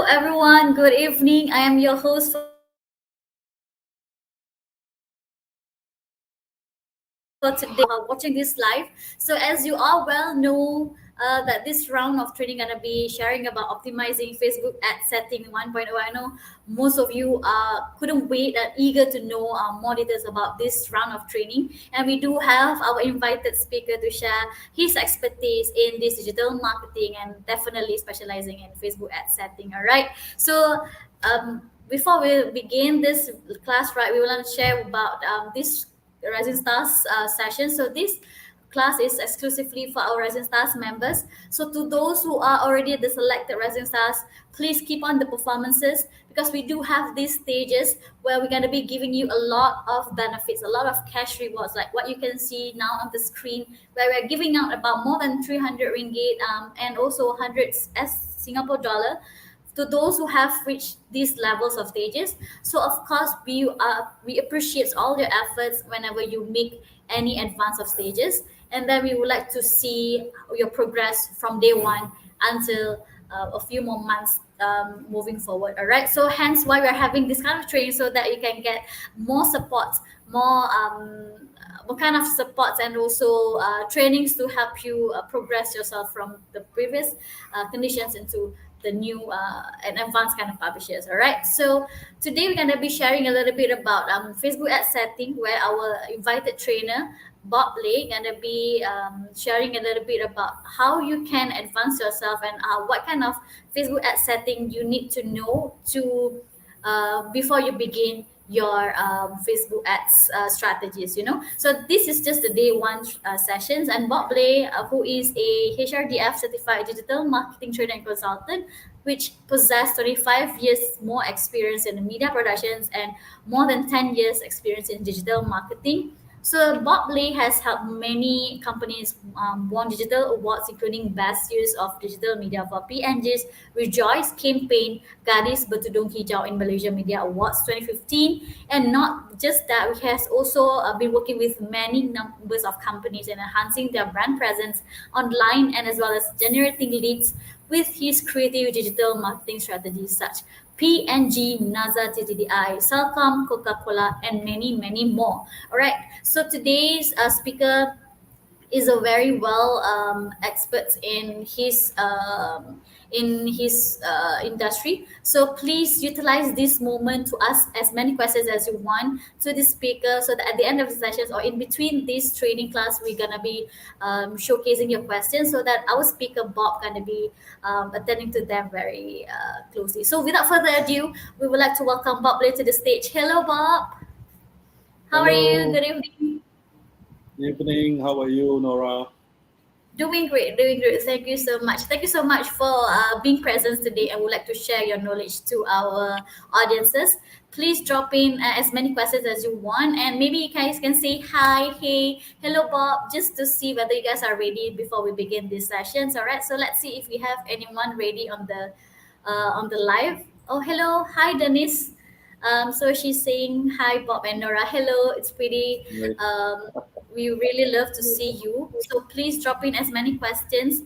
everyone. Good evening. I am your host for today. Watching this live. So, as you all well know, that this round of training gonna be sharing about optimizing Facebook ad setting 1.0. I know most of you couldn't wait and eager to know more details about this round of training. And we do have our invited speaker to share his expertise in this digital marketing and definitely specializing in Facebook ad setting. All right. So before we begin this class, right, we want to share about this Rising Stars session. So this class is exclusively for our Rising Stars members. So to those who are already the selected Rising Stars, please keep on the performances because we do have these stages where we're going to be giving you a lot of benefits, a lot of cash rewards, like what you can see now on the screen, where we're giving out about more than 300 ringgit and also hundreds as Singapore dollar to those who have reached these levels of stages. So of course we appreciate all your efforts whenever you make any advance of stages, and then we would like to see your progress from day one until a few more months moving forward. All right, so hence why we're having this kind of training, so that you can get more support, more what kind of supports, and also trainings to help you progress yourself from the previous conditions into the new and advanced kind of publishers. All right, so today we're going to be sharing a little bit about Facebook ad setting, where our invited trainer Bob Lake going to be sharing a little bit about how you can advance yourself and what kind of Facebook ad setting you need to know to before you begin your Facebook ads strategies. So this is just the day one sessions, and Bob Lay, who is a HRDF certified digital marketing trainer and consultant, which possess 25 years more experience in media productions and more than 10 years experience in digital marketing. So Bob Lay has helped many companies won digital awards, including Best Use of Digital Media for PNG's Rejoice Campaign Gadis Bertudung Hijau in Malaysia Media Awards 2015. And not just that, he has also been working with many numbers of companies and enhancing their brand presence online, and as well as generating leads with his creative digital marketing strategies such PNG, NASA, TTDI, Salcom, Coca-Cola, and many, many more. All right. So today's speaker is a very well expert in his industry. So please utilize this moment to ask as many questions as you want to the speaker, so that at the end of the sessions or in between this training class, we're gonna be showcasing your questions, so that our speaker Bob gonna be attending to them very closely. So without further ado, we would like to welcome Bob Lay to the stage. Hello, Bob. How are you? Hello, Good evening. evening. How are you, Nora? Doing great, doing great. Thank you so much. Thank you so much for being present today. I would like to share your knowledge to our audiences. Please drop in as many questions as you want, and maybe you guys can say hi, hey, hello, Bob, just to see whether you guys are ready before we begin these sessions. All right. So let's see if we have anyone ready on the live. Oh, hello, hi, Denise. So she's saying hi, Bob and Nora. Hello, it's pretty. Right. We really love to see you. So please drop in as many questions.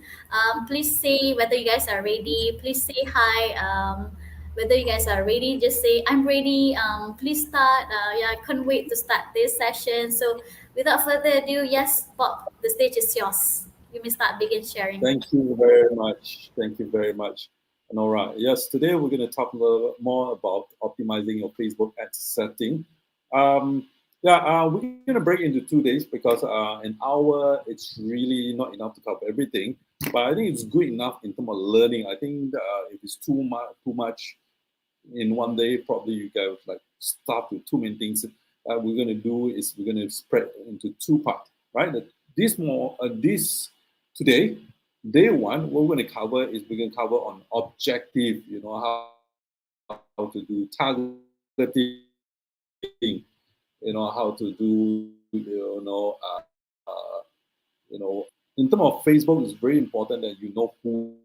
Please say whether you guys are ready. Please say hi. Whether you guys are ready, just say I'm ready. Please start. Yeah, I can't wait to start this session. So without further ado, yes, Bob, the stage is yours. You may start begin sharing. Thank you very much. Thank you very much, Nora. Yes, today we're going to talk a little more about optimizing your Facebook ad setting. We're going to break into 2 days because an hour it's really not enough to cover everything. But I think it's good enough in terms of learning. I think if it's too much in one day, probably you guys like start with too many things. We're going to do is we're going to spread into two parts, right? This today, day one, what we're going to cover is we're going to cover on objective. How to do targeting. How to do in terms of Facebook, it's very important that you know who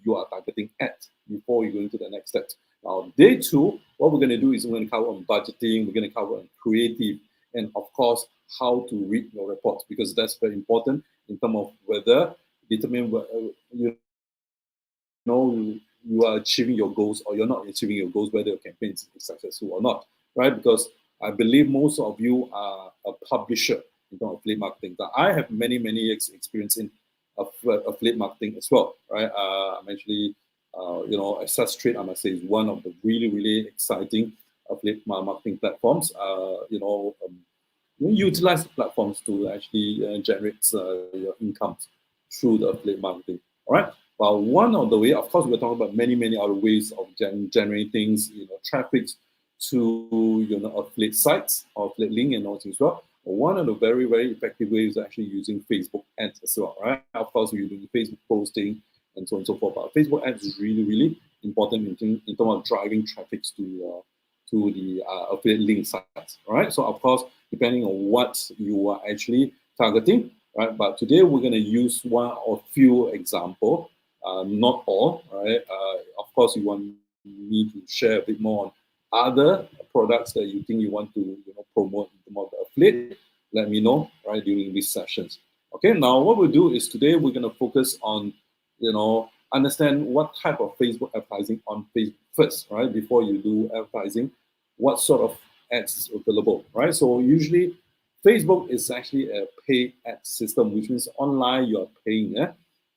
you are targeting at before you go into the next step. Now, day two, what we're going to do is we're going to cover on budgeting, we're going to cover on creative, and of course, how to read your reports, because that's very important in terms of whether determine you know you are achieving your goals or you're not achieving your goals, whether your campaign is successful or not, right? Because I believe most of you are a publisher in terms of affiliate marketing. Now, I have many years experience in affiliate marketing as well, right? I'm actually, ACCESSTRADE, I must say, is one of the really exciting affiliate marketing platforms. Utilize the platforms to actually generate your income through the affiliate marketing. All right. Well, one of the way, of course, we're talking about many other ways of generating, traffic to affiliate sites or affiliate link and all things as well. But one of the very effective ways is actually using Facebook ads as well, right? Of course, we're doing Facebook posting and so on and so forth. But Facebook ads is really important in terms of driving traffic to the affiliate link sites. All right. So of course, depending on what you are actually targeting, right? But today we're going to use one or few example, not all, right? Of course, you want me to share a bit more on other products that you think you want to promote in terms of the affiliate. Let me know, right, during these sessions. Okay. Now, what we'll do is today we're going to focus on, understand what type of Facebook advertising on Facebook first, right? Before you do advertising, what sort of ads is available, right? So usually Facebook is actually a pay ad system, which means online you are paying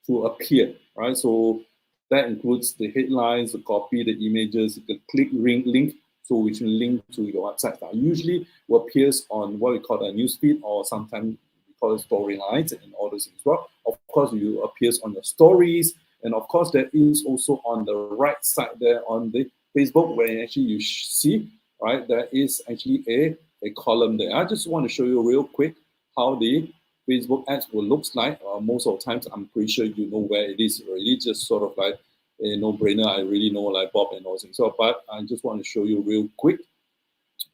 to appear, right? So that includes the headlines, the copy, the images, the click link, so which will link to your website. Now, usually will appears on what we call a newsfeed, or sometimes we call it storylines and all those things as well. Of course, you appears on your stories, and of course, there is also on the right side there on the Facebook where actually you see, right, there is actually a column there. I just want to show you real quick how the Facebook ads will looks like. Most of the times, I'm pretty sure you know where it is already. Just sort of like a no-brainer. I really know like Bob and all things. So, but I just want to show you real quick.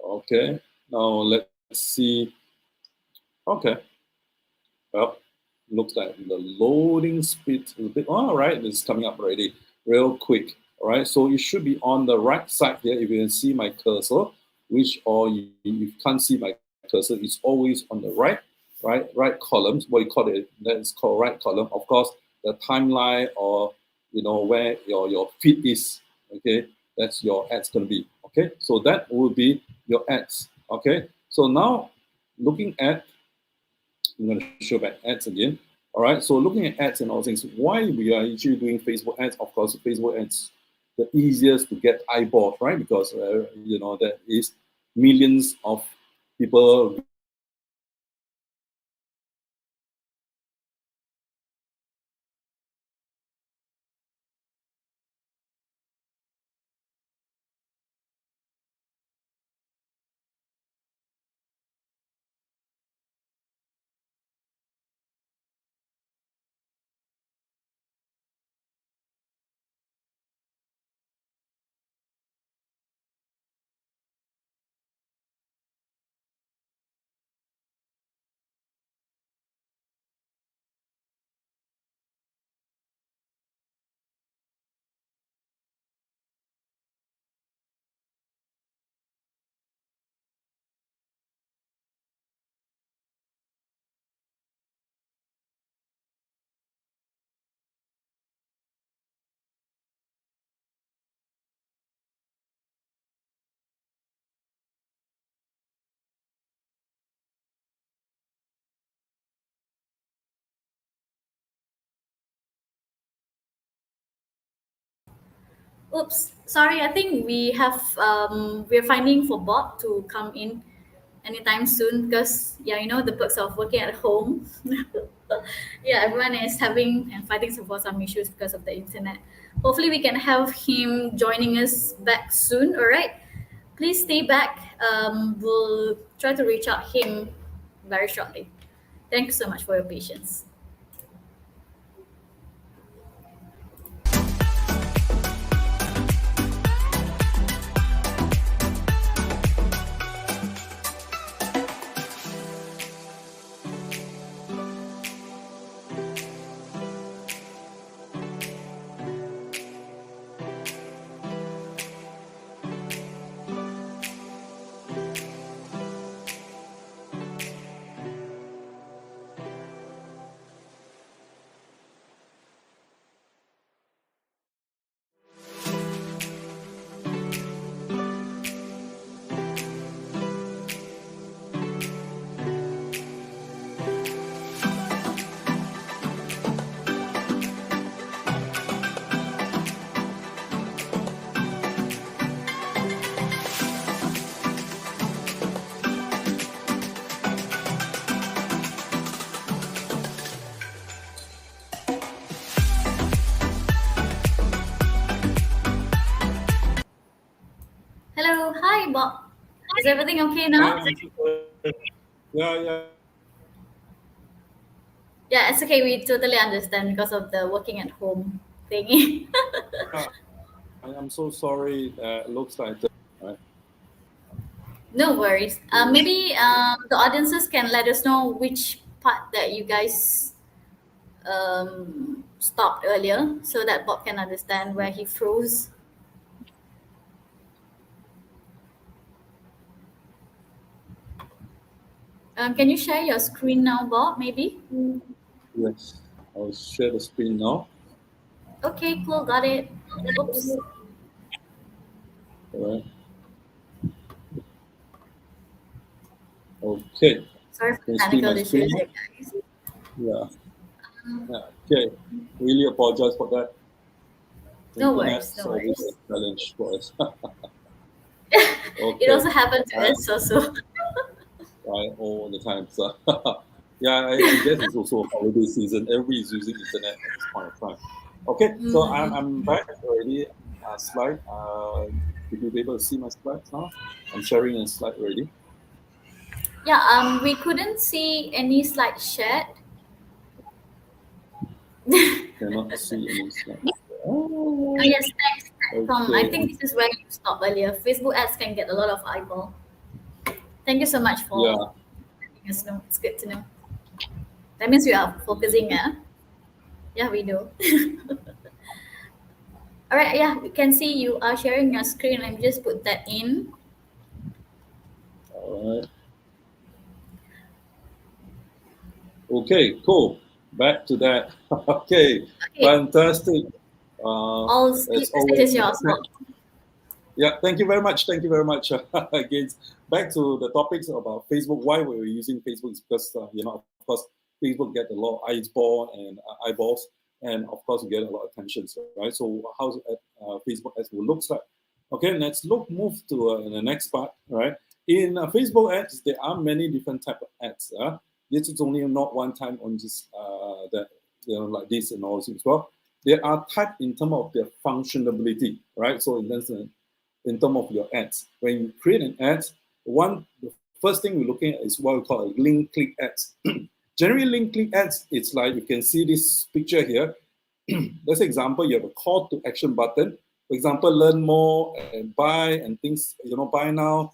Okay. Now let's see. Okay. Well, looks like the loading speed is a bit. All right, it's coming up already, real quick. All right, so it should be on the right side here. If you can see my cursor, which or you can't see my cursor, it's always on the right columns. What you call it? That's called right column. Of course, the timeline or where your feed is. Okay, that's your ads gonna be. Okay, so that will be your ads. Okay, so now looking at, I'm going to show back ads again. All right, so looking at ads and all things, why we are usually doing Facebook ads? Of course, Facebook ads the easiest to get eyeballs, right? Because there is millions of people. Oops, sorry. I think we're finding for Bob to come in anytime soon because the perks of working at home. Yeah, everyone is having and fighting for some issues because of the internet. Hopefully, we can have him joining us back soon. All right, please stay back. We'll try to reach out him very shortly. Thank you so much for your patience. Hi, Bob. Is everything okay Hi, now? I'm so sorry. Yeah. Yeah, it's okay. We totally understand because of the working at home thingy. I'm so sorry. It looks like right. No worries. Yes. Maybe the audiences can let us know which part that you guys stopped earlier so that Bob can understand where he froze. Can you share your screen now, Bob? Maybe? Yes. I'll share the screen now. Okay, cool. Got it. Oops. All right. Okay. Sorry for Can you see technical my screen issues now? here, guys. Yeah. Yeah. Okay. Really apologize for that. No worries. Internet's No always worries. a challenge for us. It Okay. also happened to Uh, us also. right, all the time. So, yeah, I guess it's also holiday season. Everybody is using internet at this point of time. Okay, so I'm back already. Slide. If you'll be able to see my slides now, I'm sharing a slide already. Yeah, we couldn't see any slide shared. Cannot see any slide. Oh Oh, yes, thanks platform. I okay. think this is where you stopped earlier. Facebook ads can get a lot of eyeball. Thank you so much for Yeah. letting us know. It's good to know. That means we are focusing, yeah? Yeah, we do. All right, yeah, we can see you are sharing your screen. Let me just put that in. All right. Okay. Cool. Back to that. Okay. Okay, Fantastic. all It's stage always is yours. Yeah, thank you very much. Thank you very much. Again, back to the topics about Facebook. Why we're using Facebook is because of course, Facebook get a lot of eyeballs, and of course, we get a lot of attention. Right. So, how Facebook ads will looks like? Okay, let's move to the next part. Right. In Facebook ads, there are many different type of ads. This is only not one time on just that like this and all as well. There are type in terms of their functionality, right? So in terms of your ads. When you create an ad, the first thing we're looking at is what we call a link click ads. Generally, link click ads, it's like you can see this picture here. Let's say example, you have a call to action button. For example, learn more and buy and things, buy now.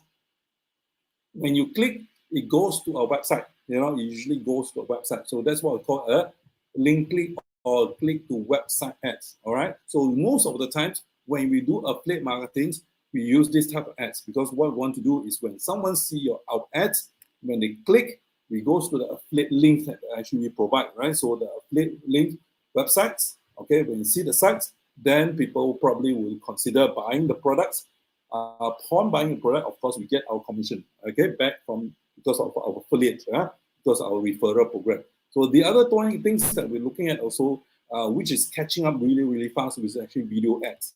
When you click, it goes to a website. It usually goes to a website. So that's what we call a link click or click to website ads. All right. So most of the times when we do affiliate marketing, we use this type of ads because what we want to do is when someone see our ads, when they click, we goes to the affiliate link that actually we provide, right? So the affiliate link websites, okay, when you see the sites, then people probably will consider buying the products. Upon buying a product, of course, we get our commission, okay, back from because of our affiliate, because our referral program. So the other things that we're looking at also, which is catching up really, really fast, is actually video ads,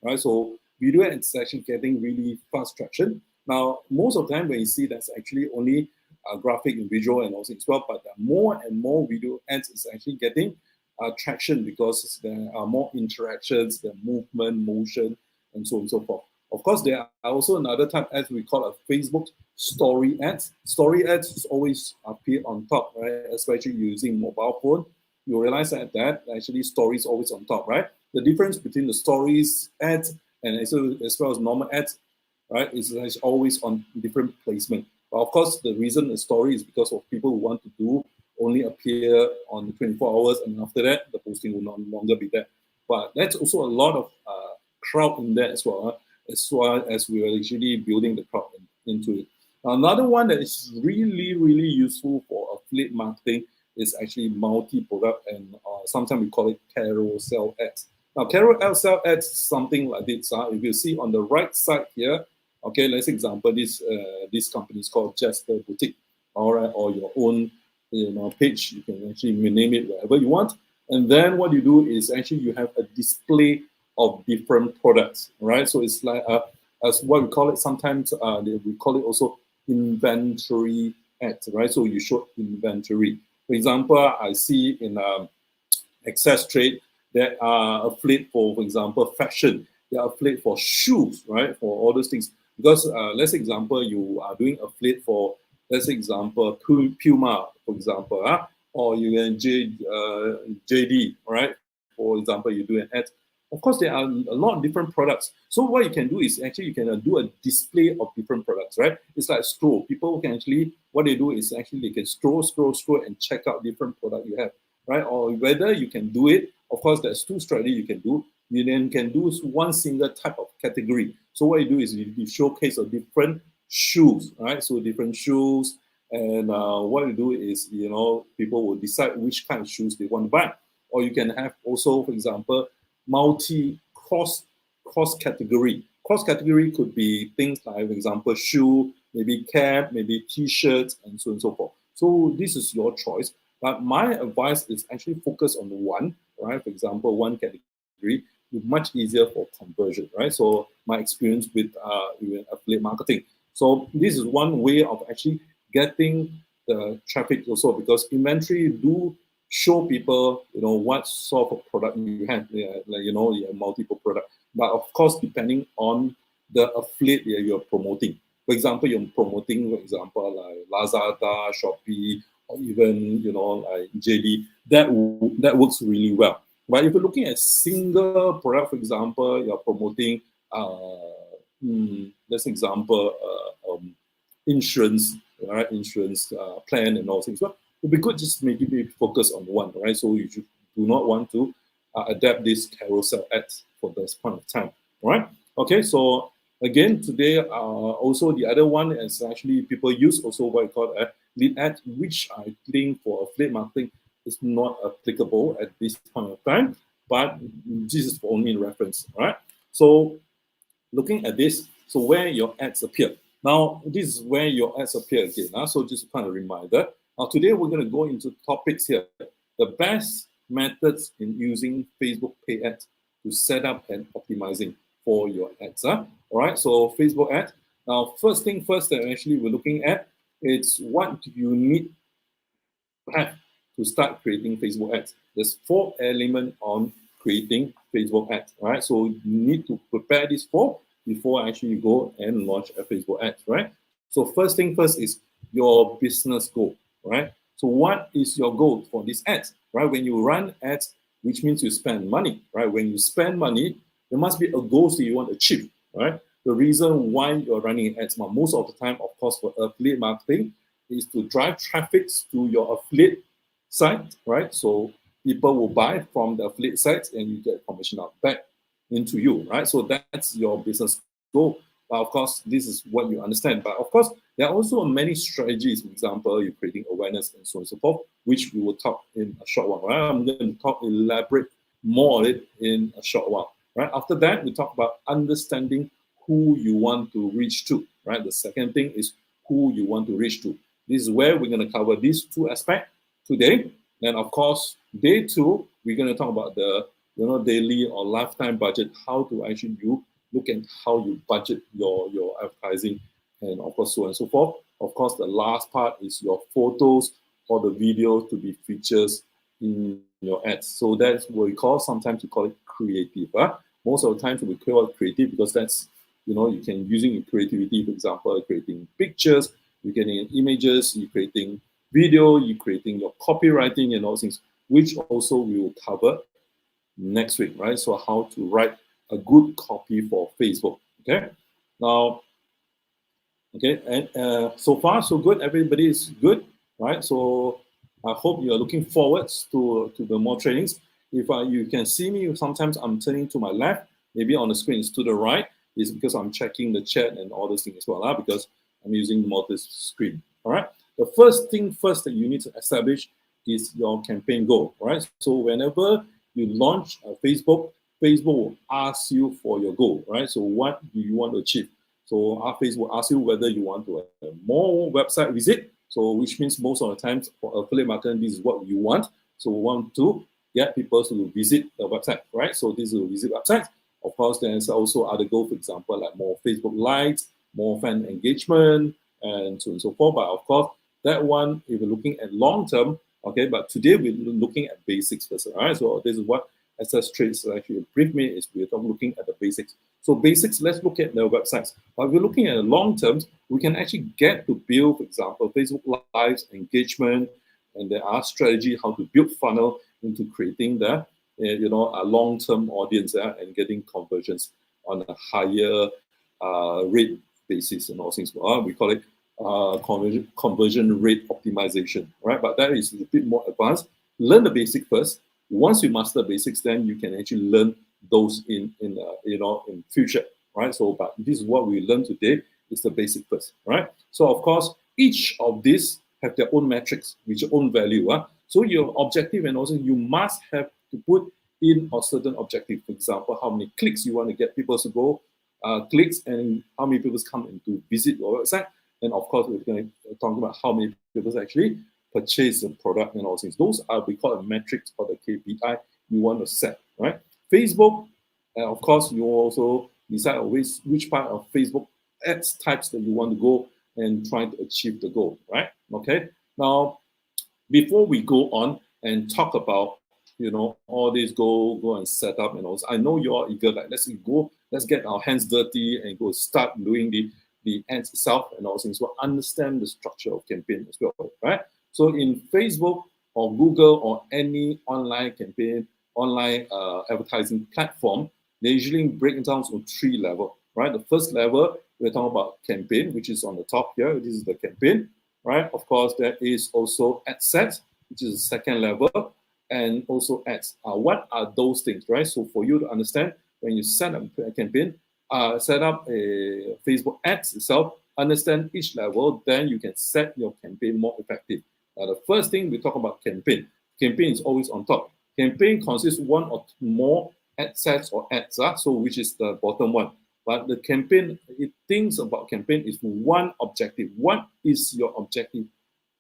right? So video ads is actually getting really fast traction. Now, most of the time when you see that's actually only graphic and visual and also as well, but more and more video ads is actually getting traction because there are more interactions, the movement, motion, and so on and so forth. Of course, there are also another type as we call a Facebook story ads. Story ads always appear on top, right? Especially using mobile phone. You realize that actually stories always on top, right? The difference between the stories ads and as well as normal ads, right, is always on different placement. But of course, the reason the story is because of people who want to do only appear on 24 hours, and after that, the posting will no longer be there. But that's also a lot of crowd in there as well, as well as we are actually building the crowd into it. Another one that is really, really useful for affiliate marketing is actually multi-product, and sometimes we call it carousel ads. Now, carousel ads is something like this. If you see on the right side here, okay, let's example this company is called Jasper Boutique, all right, or your own page. You can actually name it whatever you want. And then what you do is actually you have a display of different products, right? So it's like as what we call it. Sometimes we call it also inventory ads, right? So you show inventory. For example, I see in ACCESSTRADE that are affiliate for example, fashion. They are affiliate for shoes, right? For all those things. Because let's say example, you are doing affiliate for, let's say example, Puma, for example, or you can JD, all right? For example, you do an ad. Of course, there are a lot of different products. So what you can do is actually you can do a display of different products, right? It's like scroll. People can actually, what they do is actually they can scroll, and check out different product you have, right? Or whether you can do it, of course, there's two strategies you can do. You then can do one single type of category. So what you do is you showcase a different shoes, right? So different shoes, and what you do is, people will decide which kind of shoes they want to buy. Or you can have also, for example, multi cross category. Cross category could be things like, for example, shoe, maybe cap, maybe t-shirts, and so on and so forth. So this is your choice. But my advice is actually focus on one, right? For example, one category is much easier for conversion, right? So my experience with affiliate marketing. So this is one way of actually getting the traffic also, because inventory do show people, what sort of product you have. You have multiple product. But of course, depending on the affiliate that you're promoting. For example, you're promoting, for example, like Lazada, Shopee, or even, like JD, that works really well. But if you're looking at single product, for example, you're promoting, let's example, insurance, right? Insurance plan and all things. Well, it'd be good just maybe focus on one, right? So you do not want to adapt this carousel ads for this point of time, right? Okay, so again, today, also the other one is actually people use also what I call a lead ad, which I think for affiliate marketing is not applicable at this point of time, but this is for only reference, right? So looking at this, so where your ads appear. Now, this is where your ads appear again. So just kind of reminder. Now, today we're going to go into topics here. The best methods in using Facebook pay ads to set up and optimizing for your ads. All right, so Facebook ad. Now, first thing first that actually we're looking at, it's what you need to have to start creating Facebook ads. There's 4 elements on creating Facebook ads, right? So you need to prepare this before actually you go and launch a Facebook ad, right? So first thing first is your business goal, right? So what is your goal for this ads, right? When you run ads, which means you spend money, right? When you spend money, there must be a goal that you want to achieve, right? The reason why you're running ads, most of the time, of course, for affiliate marketing, is to drive traffic to your affiliate site, right? So people will buy from the affiliate sites and you get commission out back into you, right? So that's your business goal. But of course, this is what you understand. But of course, there are also many strategies. For example, you're creating awareness and so on and so forth, which we will talk in a short while, right? I'm going to elaborate more on it in a short while, right? After that, we talk about understanding who you want to reach to, right? The second thing is who you want to reach to. This is where we're going to cover these 2 aspects today. And of course, day 2, we're going to talk about the daily or lifetime budget, how to actually you look at how you budget your advertising, and of course so on and so forth. Of course, the last part is your photos or the video to be features in your ads. So that's what we call, sometimes we call it creative. Most of the time we call it creative because that's, you can using your creativity, for example, creating pictures, you're getting images, you're creating video, you're creating your copywriting and all things, which also we will cover next week, right? So how to write a good copy for Facebook, okay? Now, okay, and so far so good, everybody is good, right? So I hope you are looking forward to the more trainings. If you can see me, sometimes I'm turning to my left, maybe on the screen is to the right, is because I'm checking the chat and all those things as well, because I'm using multi-screen, all right? The first thing first that you need to establish is your campaign goal, right? So whenever you launch a Facebook will ask you for your goal, right? So what do you want to achieve? So our Facebook will ask you whether you want to have more website visit. So which means most of the times for affiliate marketing, this is what you want. So we want to get people to visit the website, right? So this will visit website. Of course, there's also other goals, for example, like more Facebook likes, more fan engagement, and so on and so forth. But of course, that one, if you're looking at long term, okay, but today we're looking at basics first, all right? So this is what Access Trade is actually a brief minute is we're looking at the basics. So basics, let's look at the websites. But if we're looking at the long terms, we can actually get to build, for example, Facebook Lives, engagement, and there are strategy how to build funnel into creating the a long-term audience and getting conversions on a higher rate basis and all things. We call it conversion rate optimization, right? But that is a bit more advanced. Learn the basic first. Once you master basics, then you can actually learn those in future, right? So, but this is what we learned today is the basic first, right? So, of course, each of these have their own metrics, which own value. So your objective, and also you must have to put in a certain objective. For example, how many clicks you want to get people to go clicks, and how many people come in to visit your website. And of course, we're going to talk about how many people actually purchase the product and all things. Those are we call a metrics or the KPI you want to set, right? Facebook, of course, you also decide always which part of Facebook ads types that you want to go and try to achieve the goal, right? Okay. Now, before we go on and talk about all this go and set up and also, I know you're eager, like let's get our hands dirty and go start doing the ads itself and all things. So understand the structure of campaign as well, right? So in Facebook or Google or any online campaign, online advertising platform, they usually break it down to 3 levels, right? The first level, we're talking about campaign, which is on the top here. This is the campaign, right? Of course, there is also ad set, which is the second level, and also ads. What are those things, right? So for you to understand, when you set up a campaign, set up a Facebook ads itself, understand each level, then you can set your campaign more effective. The first thing we talk about campaign. Campaign is always on top. Campaign consists one or more ad sets or ads, so which is the bottom one. But the campaign, it thinks about campaign is one objective. What is your objective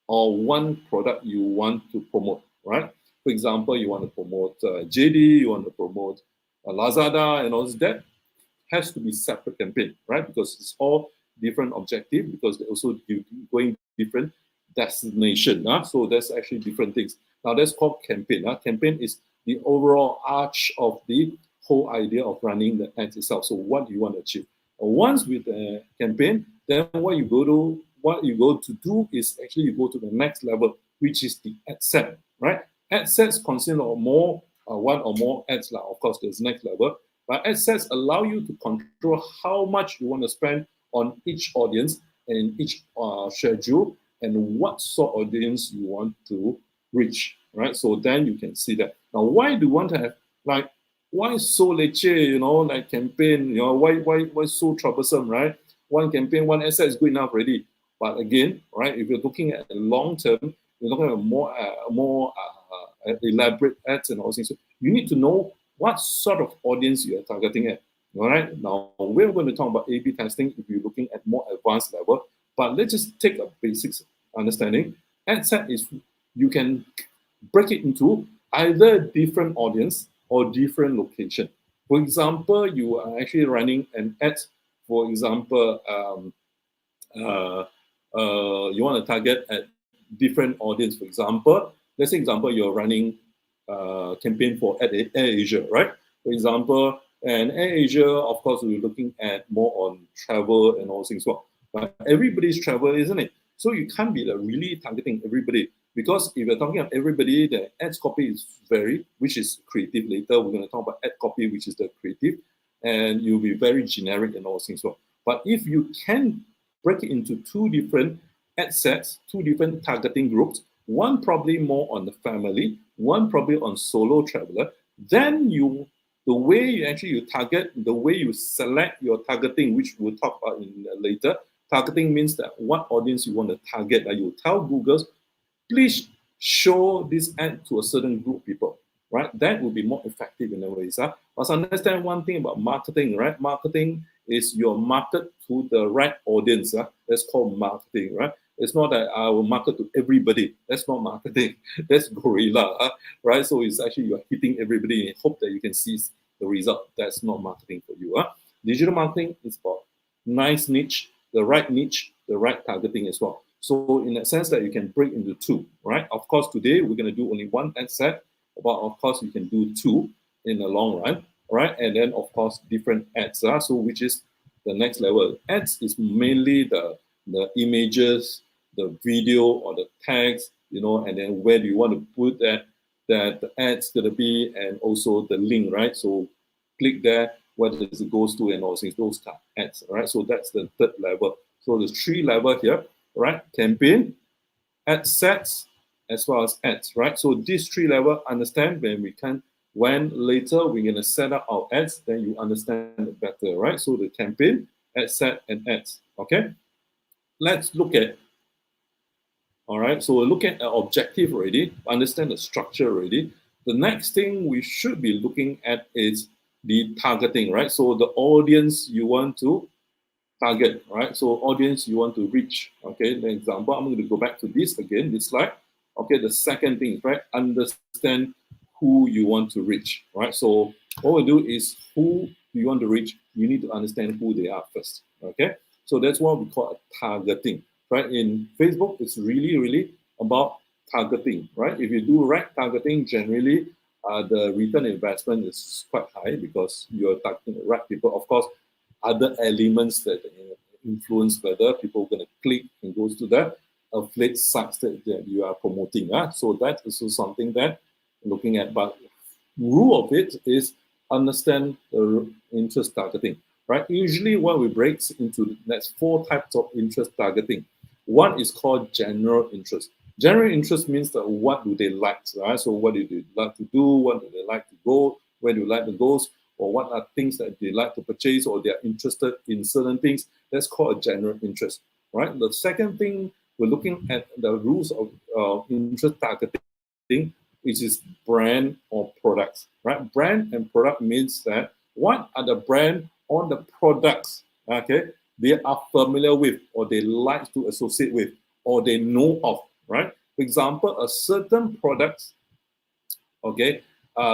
or one product you want to promote, right? For example, you want to promote JD, you want to promote Lazada, and all that has to be separate campaign, right? Because it's all different objective because they're also going different destination. So that's actually different things. Now that's called campaign. Campaign is the overall arch of the whole idea of running the ads itself. So what do you want to achieve? Once with the campaign, then what you go to do is actually you go to the next level, which is the ad set, right? Ad sets consist of more one or more ads. Of course, there's next level, but ad sets allow you to control how much you want to spend on each audience and each schedule and what sort of audience you want to reach, right? So then you can see that. Now, why do you want to have why so leche, like campaign, why so troublesome, right? One campaign, one asset is good enough already. But again, right, if you're looking at the long term, you're looking at more elaborate ads and all things. So you need to know what sort of audience you are targeting at. All right. Now we're going to talk about A/B testing if you're looking at more advanced level. But let's just take a basics understanding. Ad set is you can break it into either different audience or different location. For example, you are actually running an ad. For example, you want to target at different audience. For example, let's say you're running campaign for Air Asia, right? For example, and Air Asia, of course, we're looking at more on travel and all things. Well, but everybody's travel, isn't it? So you can't be really targeting everybody because if you're talking about everybody, the ads copy is which is creative. Later, we're going to talk about ad copy, which is the creative, and you'll be very generic and all things. Well, but if you can break it into 2 different ad sets, 2 different targeting groups, one probably more on the family, one probably on solo traveler, then the way you target, the way you select your targeting, which we'll talk about in later. Targeting means that what audience you want to target. You tell Google, please show this ad to a certain group of people, right? That will be more effective in a way. Must understand one thing about marketing, right? Marketing is your market to the right audience. That's called marketing, right? It's not that I will market to everybody. That's not marketing. That's guerrilla, right? So it's actually you're hitting everybody and hope that you can see the result. That's not marketing for you. Digital marketing is about nice niche, the right targeting as well. So in that sense that you can break into 2, right? Of course, today we're going to do only one ad set, but of course you can do 2. in the long run, right? And then of course different ads, so which is the next level. Ads is mainly the images, the video or the tags, and then where do you want to put that the ads gonna be, and also the link, right? So click there, what does it goes to, and all things, those kind of ads, right? So that's the third level. So there's three level here, right? Campaign, ad sets, as well as ads, right? So these three level, understand when later we're gonna set up our ads, then you understand it better, right? So the campaign, ad set, and ads. Okay, let's look at. All right, so we'll look at the objective already, understand the structure already. The next thing we should be looking at is the targeting, right? So the audience you want to target, right? So audience you want to reach. Okay, the example, I'm going to go back to this again, this slide. Okay, the second thing, right? Understand who you want to reach, right? So what we do is who you want to reach, you need to understand who they are first. Okay, so that's what we call a targeting, right? In Facebook, it's really, really about targeting, right? If you do right targeting, generally the return investment is quite high because you're targeting the right people. Of course, other elements that influence whether people are going to click and goes to that affiliate sites that you are promoting. So that is also something that looking at. But rule of it is understand the interest targeting, right? Usually what we break into, that's four types of interest targeting. One is called general interest. General interest means that what do they like, right? So what do they like to do? What do they like to go? Where do you like to go? Or what are things that they like to purchase, or they're interested in certain things. That's called a general interest, right? The second thing, we're looking at the rules of interest targeting, which is brand or products, right? Brand and product means that what are the brand or the products, okay, they are familiar with, or they like to associate with, or they know of, right? For example, a certain product, okay,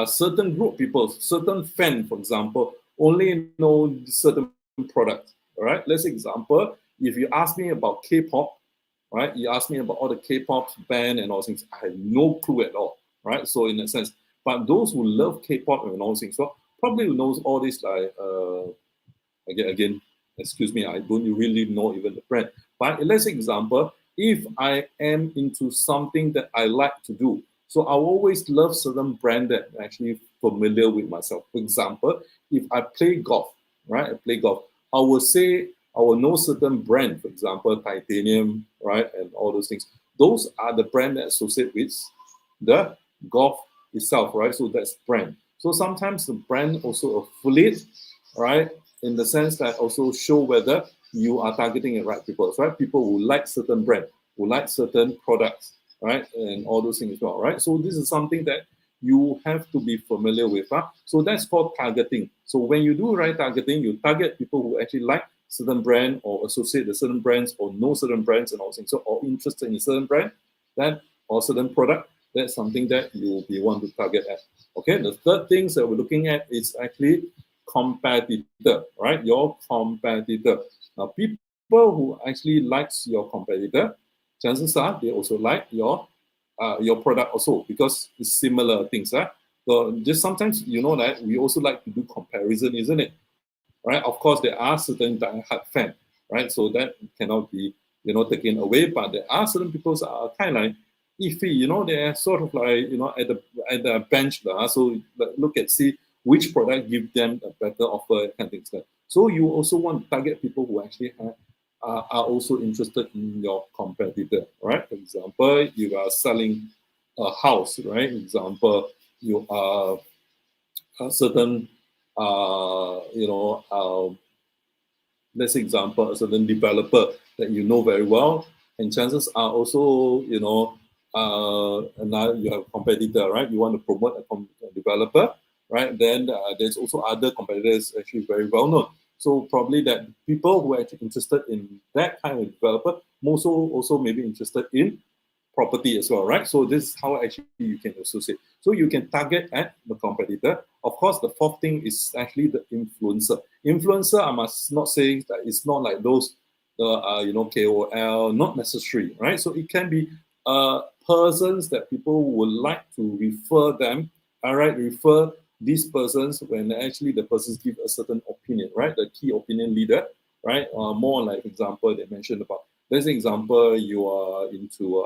certain group of people, certain fan, for example, only know certain products. All right. Let's example, if you ask me about K-pop, right? You ask me about all the K-pop band and all things, I have no clue at all, right? So in that sense, but those who love K-pop and all things, so probably knows all this like again, excuse me, I don't really know even the brand. But let's say example, if I am into something that I like to do, so I always love certain brand that I'm actually familiar with myself. For example, if I play golf, right? I play golf, I will say I will know certain brand, for example, titanium, right? And all those things. Those are the brand that associate with the golf itself, right? So that's brand. So sometimes the brand also affiliate, right? In the sense that also show whether you are targeting the right people, right? People who like certain brand, who like certain products, right? And all those things as well, right? So this is something that you have to be familiar with. So that's called targeting. So when you do right targeting, you target people who actually like certain brand or associate with certain brands or know certain brands and all things, so or interested in certain brand, that or certain product, that's something that you want to target at. Okay, the third things that we're looking at is actually competitor, right? Your competitor. Now, people who actually likes your competitor, chances are they also like your product also because it's similar things, right? So just sometimes you know that we also like to do comparison, isn't it? Right? Of course, there are certain diehard fan, right? So that cannot be taken away. But there are certain people that are kind of like iffy, they're sort of like at the bench, so look at see which product give them a better offer, kind of things like. So you also want to target people who actually are also interested in your competitor, right? For example, you are selling a house, right? For example, you are a certain, let's say example, a certain developer that you know very well, and chances are also, and now you have a competitor, right? You want to promote a developer, right? Then there's also other competitors actually very well known. So probably that people who are actually interested in that kind of developer also may be interested in property as well, right? So this is how actually you can associate. So you can target at the competitor. Of course, the fourth thing is actually the influencer. Influencer, I must not say that it's not like those, KOL, not necessary, right? So it can be persons that people would like to refer them, all right, refer these persons, when actually the persons give a certain opinion, right? The key opinion leader, right? More like example they mentioned about. Let's say example you are into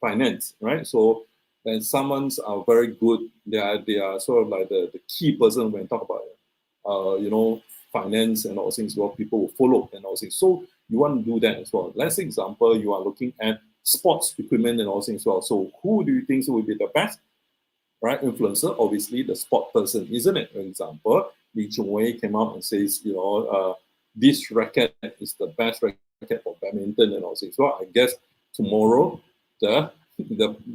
finance, right? So and someone's are very good. They are sort of like the key person when talk about finance and all things. What people will follow and all things. So you want to do that as well. Let's say example you are looking at sports equipment and all things as well. So who do you think will be the best? Right, influencer, obviously the sport person, isn't it? For example, Lee Chung Wei came out and says, this racket is the best racket for badminton and all things. So I guess tomorrow the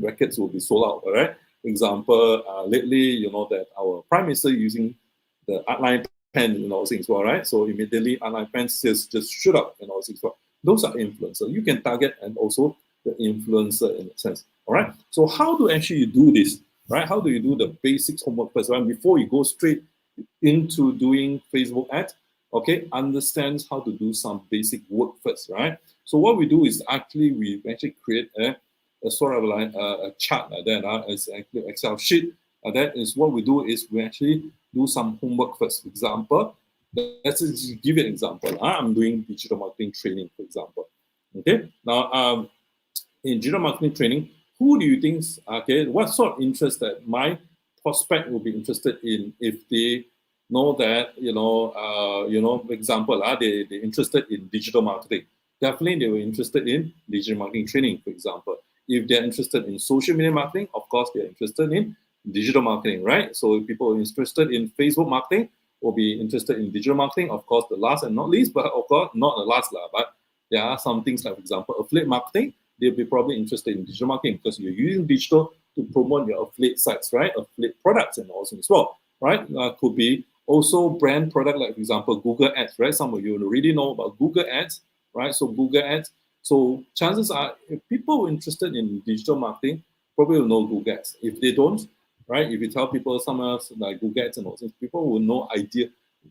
rackets will be sold out. All right. Example, lately, that our prime minister using the outline pen and all things. Well, right. So immediately outline pen sales just shoot up and all things. Well, those are influencers. You can target and also the influencer in a sense. All right. So how do actually you do this? Right? How do you do the basics homework first, right? Before you go straight into doing Facebook ads, okay, understands how to do some basic work first, right? So what we do is we actually create a sort of like a chart like that, it's actually Excel sheet. That is what we do is we actually do some homework first. For example, let's just give you an example. I'm doing digital marketing training, for example. Okay, now in digital marketing training, who do you think, okay, what sort of interest that my prospect will be interested in if they know that, for example, they're interested in digital marketing. Definitely they were interested in digital marketing training, for example. If they're interested in social media marketing, of course, they're interested in digital marketing, right? So if people are interested in Facebook marketing, will be interested in digital marketing. Of course, the last and not least, but of course, not the last, but there are some things like, for example, affiliate marketing. They'll be probably interested in digital marketing because you're using digital to promote your affiliate sites, right? Affiliate products and also as well, right? Could be also brand product, like for example, Google Ads, right? Some of you already know about Google Ads, right? So Google Ads. So chances are, if people are interested in digital marketing, probably will know Google Ads. If they don't, right? If you tell people some else like Google Ads and all things, people will no idea,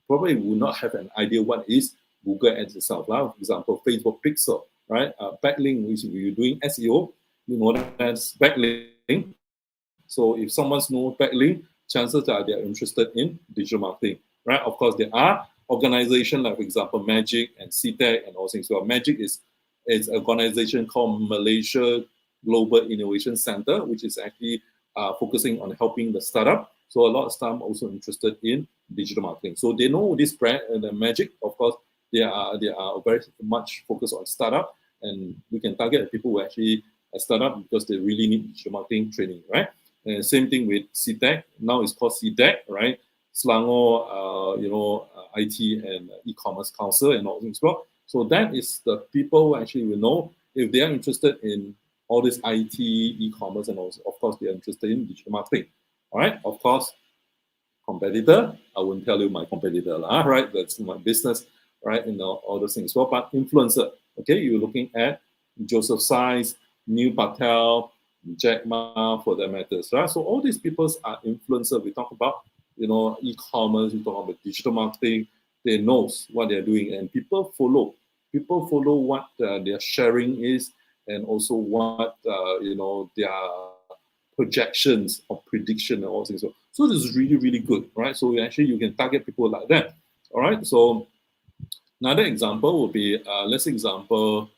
probably will not have an idea what is Google Ads itself. Like, for example, Facebook Pixel, right? Backlink, which you're doing SEO, you know that's backlink. So if someone's know backlink, chances are they're interested in digital marketing, right? Of course, there are organizations like, for example, Magic and CTEC and all things. Well, Magic is an organization called Malaysia Global Innovation Center, which is actually focusing on helping the startup. So a lot of startups also interested in digital marketing. So they know this brand and the Magic, of course, they are very much focused on startup, and we can target people who actually start up because they really need digital marketing training, right? And same thing with CTEC. Now it's called CTEC, right? Selangor, IT and e-commerce council and all things. Well, so that is the people who actually will know if they are interested in all this IT, e-commerce, and also, of course, they are interested in digital marketing. All right, of course, competitor. I wouldn't tell you my competitor, right? That's my business, right? And all those things. Well, but influencer, okay, you're looking at Joseph Size, Neil Patel, Jack Ma, for that matters, right? So all these people are influencer. We talk about, e-commerce, we talk about digital marketing. They knows what they're doing, and people follow. People follow what their sharing is, and also what their projections or prediction and all things. So this is really, really good, right? So you can target people like that. All right. So another example would be, let's example,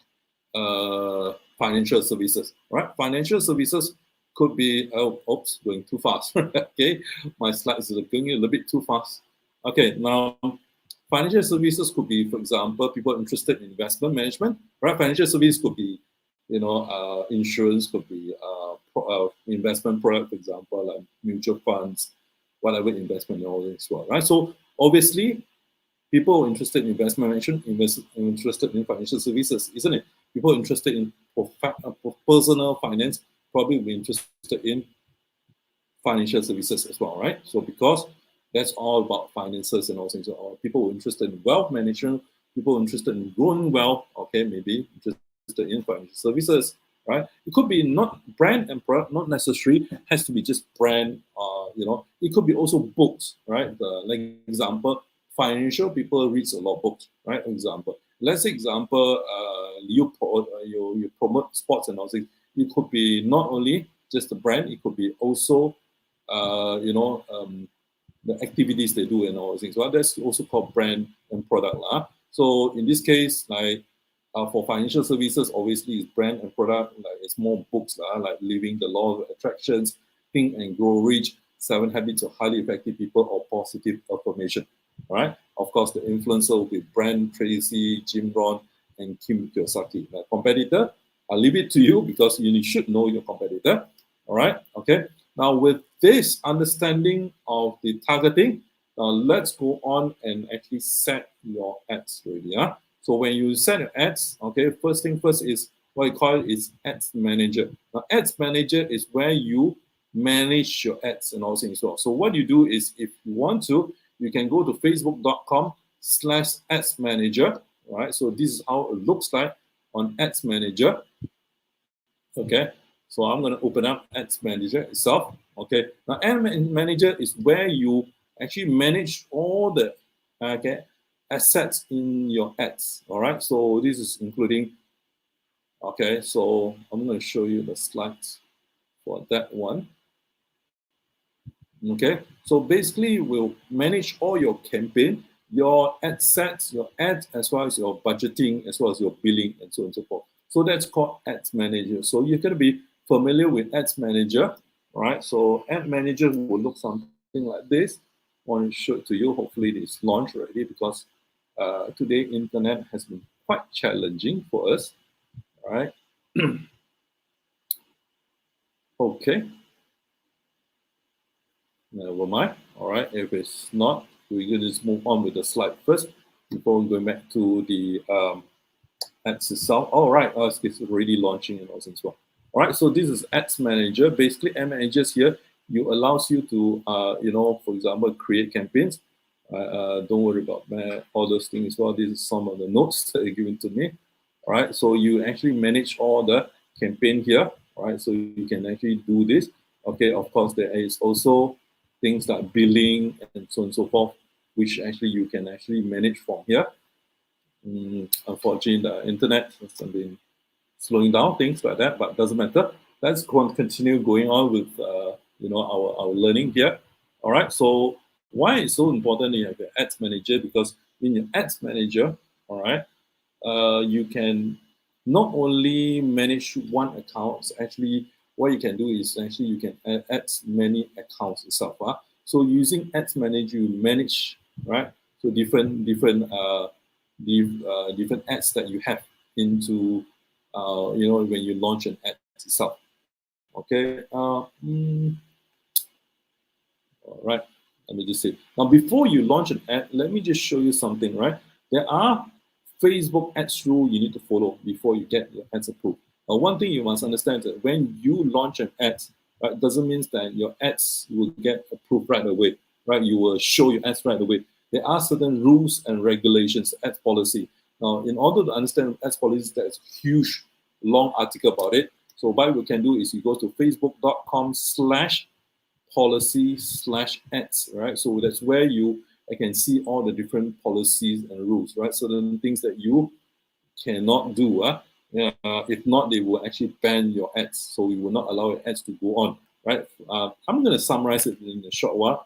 financial services, right? Financial services could be, going too fast. Okay, my slides are going a little bit too fast. Okay, now financial services could be, for example, people interested in investment management, right? Financial service could be, insurance, could be investment product, for example, like mutual funds, whatever investment and all this, well, right? So obviously, people interested in investment management, interested in financial services, isn't it? People interested in personal finance probably will be interested in financial services as well, right? So because that's all about finances and all things. So people who are interested in wealth management, people who are interested in growing wealth, okay, maybe interested in financial services, right? It could be not brand and product, not necessary, has to be just brand, it could be also books, right? Like example, financial people reads a lot of books, right? Example. Let's say example, you promote sports and all things. It could be not only just the brand, it could be also the activities they do and all those things. Well, that's also called brand and product. So in this case, like for financial services, obviously it's brand and product. Like it's more books, like Living the Law of Attractions, Think and Grow Rich, 7 Habits of Highly Effective People, or Positive Affirmation. All right. Of course, the influencer will be Brand Tracy, Jim Rohn, and Kim Kiyosaki. Now, competitor, I'll leave it to you because you should know your competitor. All right. Okay. Now, with this understanding of the targeting, let's go on and actually set your ads ready. So when you set your ads, okay, first thing first is what you call it is Ads Manager. Now, Ads Manager is where you manage your ads and all things. So what you do is, if you want to, you can go to facebook.com/ads manager. Right. So this is how it looks like on Ads Manager. Okay. So I'm going to open up Ads Manager itself. Okay. Now, Ads Manager is where you actually manage all the assets in your ads. All right. So this is including. Okay. So I'm going to show you the slides for that one. Okay. So basically, we'll manage all your campaign, your ad sets, your ads, as well as your budgeting, as well as your billing, and so on and so forth. So that's called Ads Manager. So you're going to be familiar with Ads Manager, right? So Ad Manager will look something like this. I want to show it to you. Hopefully, it's launched already because today internet has been quite challenging for us. All right. Okay. Never mind. All right. If it's not, we're going to just move on with the slide first before we go back to the ads itself. All right. It's already launching and all things well. All right. So this is Ads Manager. Basically, Ad Managers here, you allows you to, for example, create campaigns. Don't worry about all those things as well. These are some of the notes that are given to me. All right. So you actually manage all the campaign here. All right. So you can actually do this. Okay. Of course, there is also things like billing and so on and so forth, which actually you can actually manage from here. Unfortunately, the internet has been slowing down, things like that, but doesn't matter. Let's continue going on with our learning here. All right. So why it's so important you have an ads manager? Because in your ads manager, all right, you can not only manage one account. Actually, what you can do is actually you can add many accounts itself. So using Ads Manager, you manage, right? So different ads that you have into when you launch an ad itself. Okay. All right. Let me just say now, before you launch an ad, let me just show you something. Right? There are Facebook ads rule you need to follow before you get your ads approved. Now, one thing you must understand is that when you launch an ad, right, doesn't mean that your ads will get approved right away. Right? You will show your ads right away. There are certain rules and regulations, ads policy. Now, in order to understand ads policy, there's a huge, long article about it. So what we can do is you go to facebook.com/policy/ads, right? So that's where I can see all the different policies and rules, right? Certain things that you cannot do. If not, they will actually ban your ads. So we will not allow your ads to go on, right? I'm going to summarize it in a short one.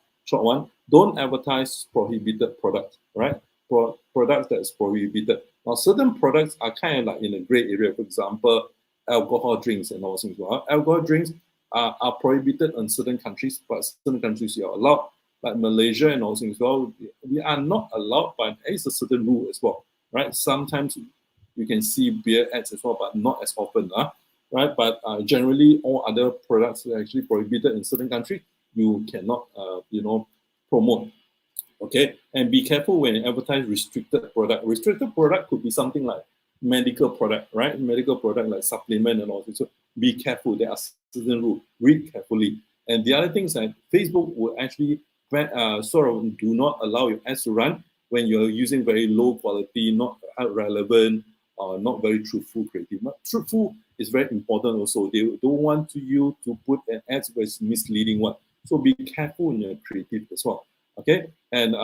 Don't advertise prohibited products, right? Products that is prohibited. Now, certain products are kind of like in a gray area. For example, alcohol drinks and all things. Alcohol drinks are prohibited in certain countries, but certain countries you are allowed, like Malaysia and all things. Well, we are not allowed, but there is a certain rule as well, right? Sometimes you can see beer ads as well, but not as often, right? But generally, all other products are actually prohibited in certain countries. You cannot, promote. Okay, and be careful when you advertise restricted product. Restricted product could be something like medical product, right? Medical product like supplement and all this. So be careful. There are certain rules. Read carefully. And the other thing is that Facebook will actually sort of do not allow your ads to run when you're using very low quality, not relevant, or not very truthful creative. But truthful is very important also. They don't want you to put an ad with misleading one. So be careful in your creative as well. Okay, and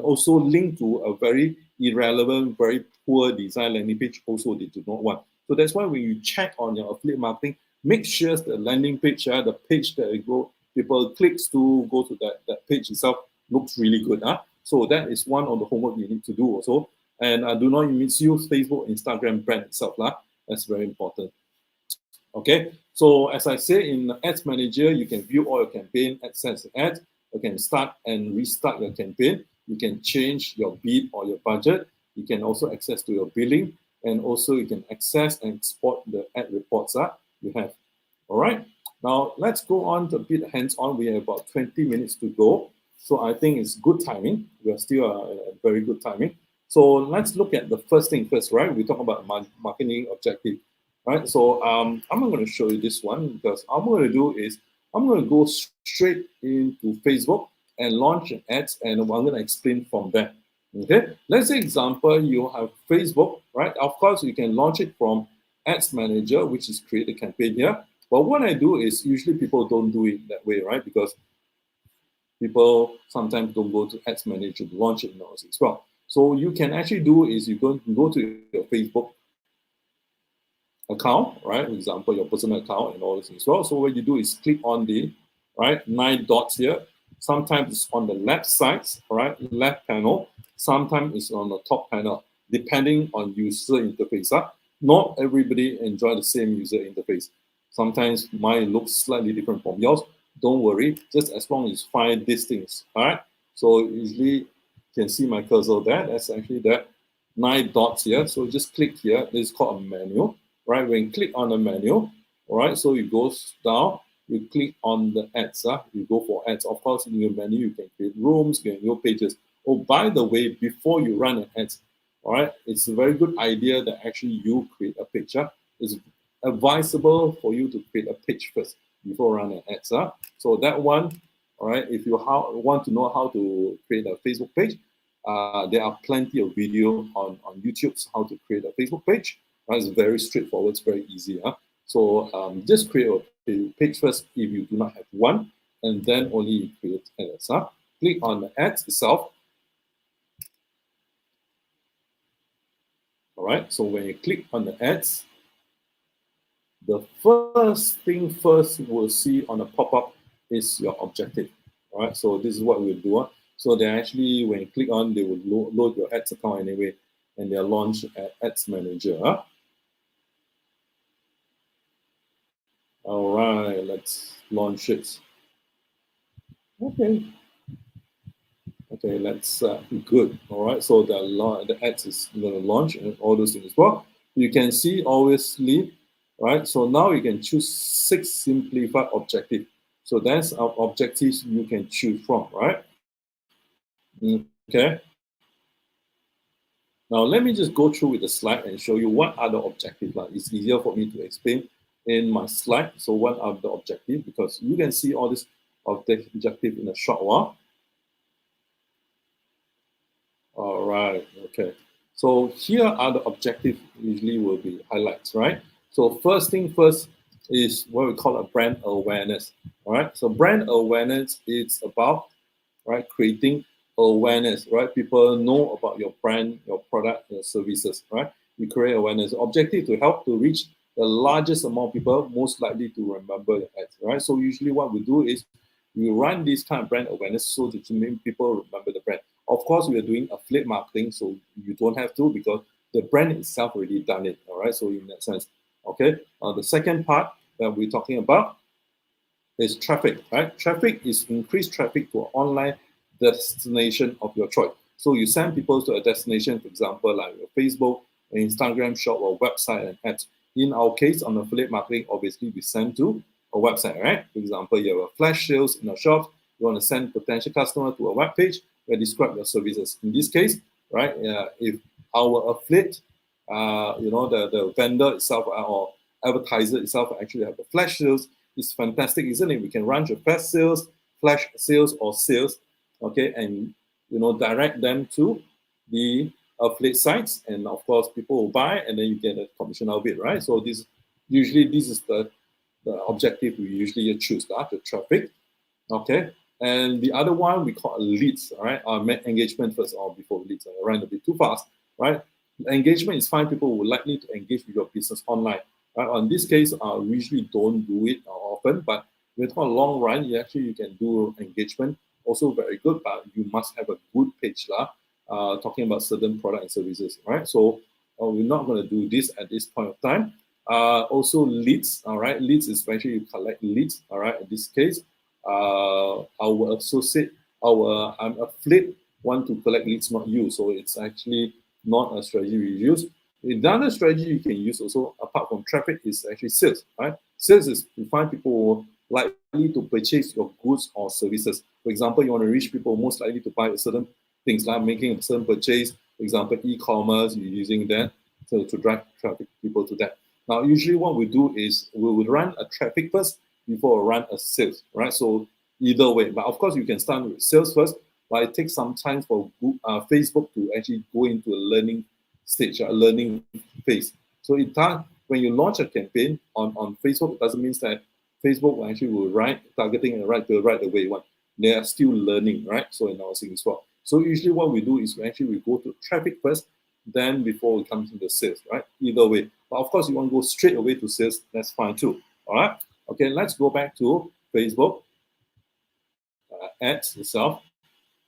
also link to a very irrelevant, very poor design landing page. Also, they do not want. So that's why when you check on your affiliate marketing, make sure the landing page, the page that you go people clicks to go to that page itself looks really good. So that is one of the homework you need to do also. And do not misuse Facebook, Instagram brand itself. That's very important. Okay, so as I say in Ads Manager, you can view all your campaign, AdSense ads. You can start and restart your campaign. You can change your bid or your budget. You can also access to your billing, and also you can access and export the ad reports you have. All right, now let's go on to a bit hands-on. We have about 20 minutes to go. So I think it's good timing. We are still at very good timing. So let's look at the first thing first, right? We talk about marketing objective. Right, so I'm not going to show you this one because all I'm going to do is I'm going to go straight into Facebook and launch an ads, and I'm going to explain from there. Okay, let's say example you have Facebook, right? Of course, you can launch it from Ads Manager, which is create a campaign here. But what I do is usually people don't do it that way, right? Because people sometimes don't go to Ads Manager to launch it now as well. So you can actually do is you go to your Facebook account, right? For example, your personal account and all this as well. So what you do is click on the 9 dots here. Sometimes it's on the left side, right? Left panel. Sometimes it's on the top panel, depending on user interface. Not everybody enjoy the same user interface. Sometimes mine looks slightly different from yours. Don't worry, just as long as you find these things. All right. So usually you can see my cursor there. That's actually that 9 dots here. So just click here. This is called a menu. Right, when you click on the menu, all right, so it goes down, you click on the ads, you go for ads. Of course, in your menu, you can create rooms, you can create pages. Oh, by the way, before you run an ads, all right, it's a very good idea that actually you create a page. It's advisable for you to create a page first before running an ads. So that one, all right, if you want to know how to create a Facebook page, there are plenty of video on YouTube how to create a Facebook page. It's very straightforward, it's very easy. So just create a page first if you do not have one, and then only create ads. Click on the ads itself. All right, so when you click on the ads, the first thing first you will see on the pop-up is your objective. All right, so this is what we'll do. So they actually, when you click on, they will load your ads account anyway, and they'll launch Ads Manager. All right, let's launch it. Okay, let's good. All right, so the ads is going to launch and all those things as well. You can see obviously, right? So now you can choose 6 simplified objectives. So that's our objectives you can choose from, right? Okay. Now let me just go through with the slide and show you what are the objectives. It's easier for me to explain in my slide. So what are the objectives? Because you can see all this objective in a short while. All right, okay. So here are the objectives usually will be highlights, right? So first thing first is what we call a brand awareness. All right, so brand awareness is about creating awareness, right? People know about your brand, your product, your services, right? You create awareness. Objective to help to reach the largest amount of people most likely to remember the ads, right? So usually what we do is we run this kind of brand awareness so that to make people remember the brand. Of course, we are doing affiliate marketing, so you don't have to because the brand itself already done it, all right? So in that sense, okay? The second part that we're talking about is traffic, right? Traffic is increased traffic to an online destination of your choice. So you send people to a destination, for example, like your Facebook, Instagram shop, or website and ads. In our case, on affiliate marketing, obviously we send to a website, right? For example, you have a flash sales in a shop. You want to send potential customer to a web page where describe your services. In this case, right, if our affiliate, the vendor itself or advertiser itself actually have a flash sales, it's fantastic, isn't it? We can run your flash sales, or sales, okay, and direct them to the affiliate sites, and of course people will buy, and then you get a commission out of it, right? So this is the objective we usually choose, the traffic, okay. And the other one we call leads, all right? Engagement first, or before leads. I ran a bit too fast, right? Engagement is fine. People will likely to engage with your business online. Right? On this case, we usually don't do it often, but With a long run, you can do engagement, also very good, but you must have a good page lah. Talking about certain product and services, right? So we're not going to do this at this point of time. Also leads, all right. Leads is especially you collect leads, all right. In this case, our associate, our affiliate want to collect leads, not you. So it's actually not a strategy we use. Another strategy you can use also, apart from traffic, is actually sales, right? Sales is to find people likely to purchase your goods or services. For example, you want to reach people most likely to buy certain things, like making a certain purchase. For example, e-commerce, you're using that to drive traffic people to that. Now, usually what we do is we would run a traffic first before we run a sales, right? So either way, but of course you can start with sales first, but it takes some time for Facebook to actually go into a learning stage, a learning phase. So when you launch a campaign on Facebook, it doesn't mean that Facebook actually will write targeting and right away one. They are still learning, right? So in our thing as well. So usually what we do is we go to traffic first, then before we come to the sales, right? Either way. But of course, you want to go straight away to sales, that's fine too. All right. Okay, let's go back to Facebook ads itself.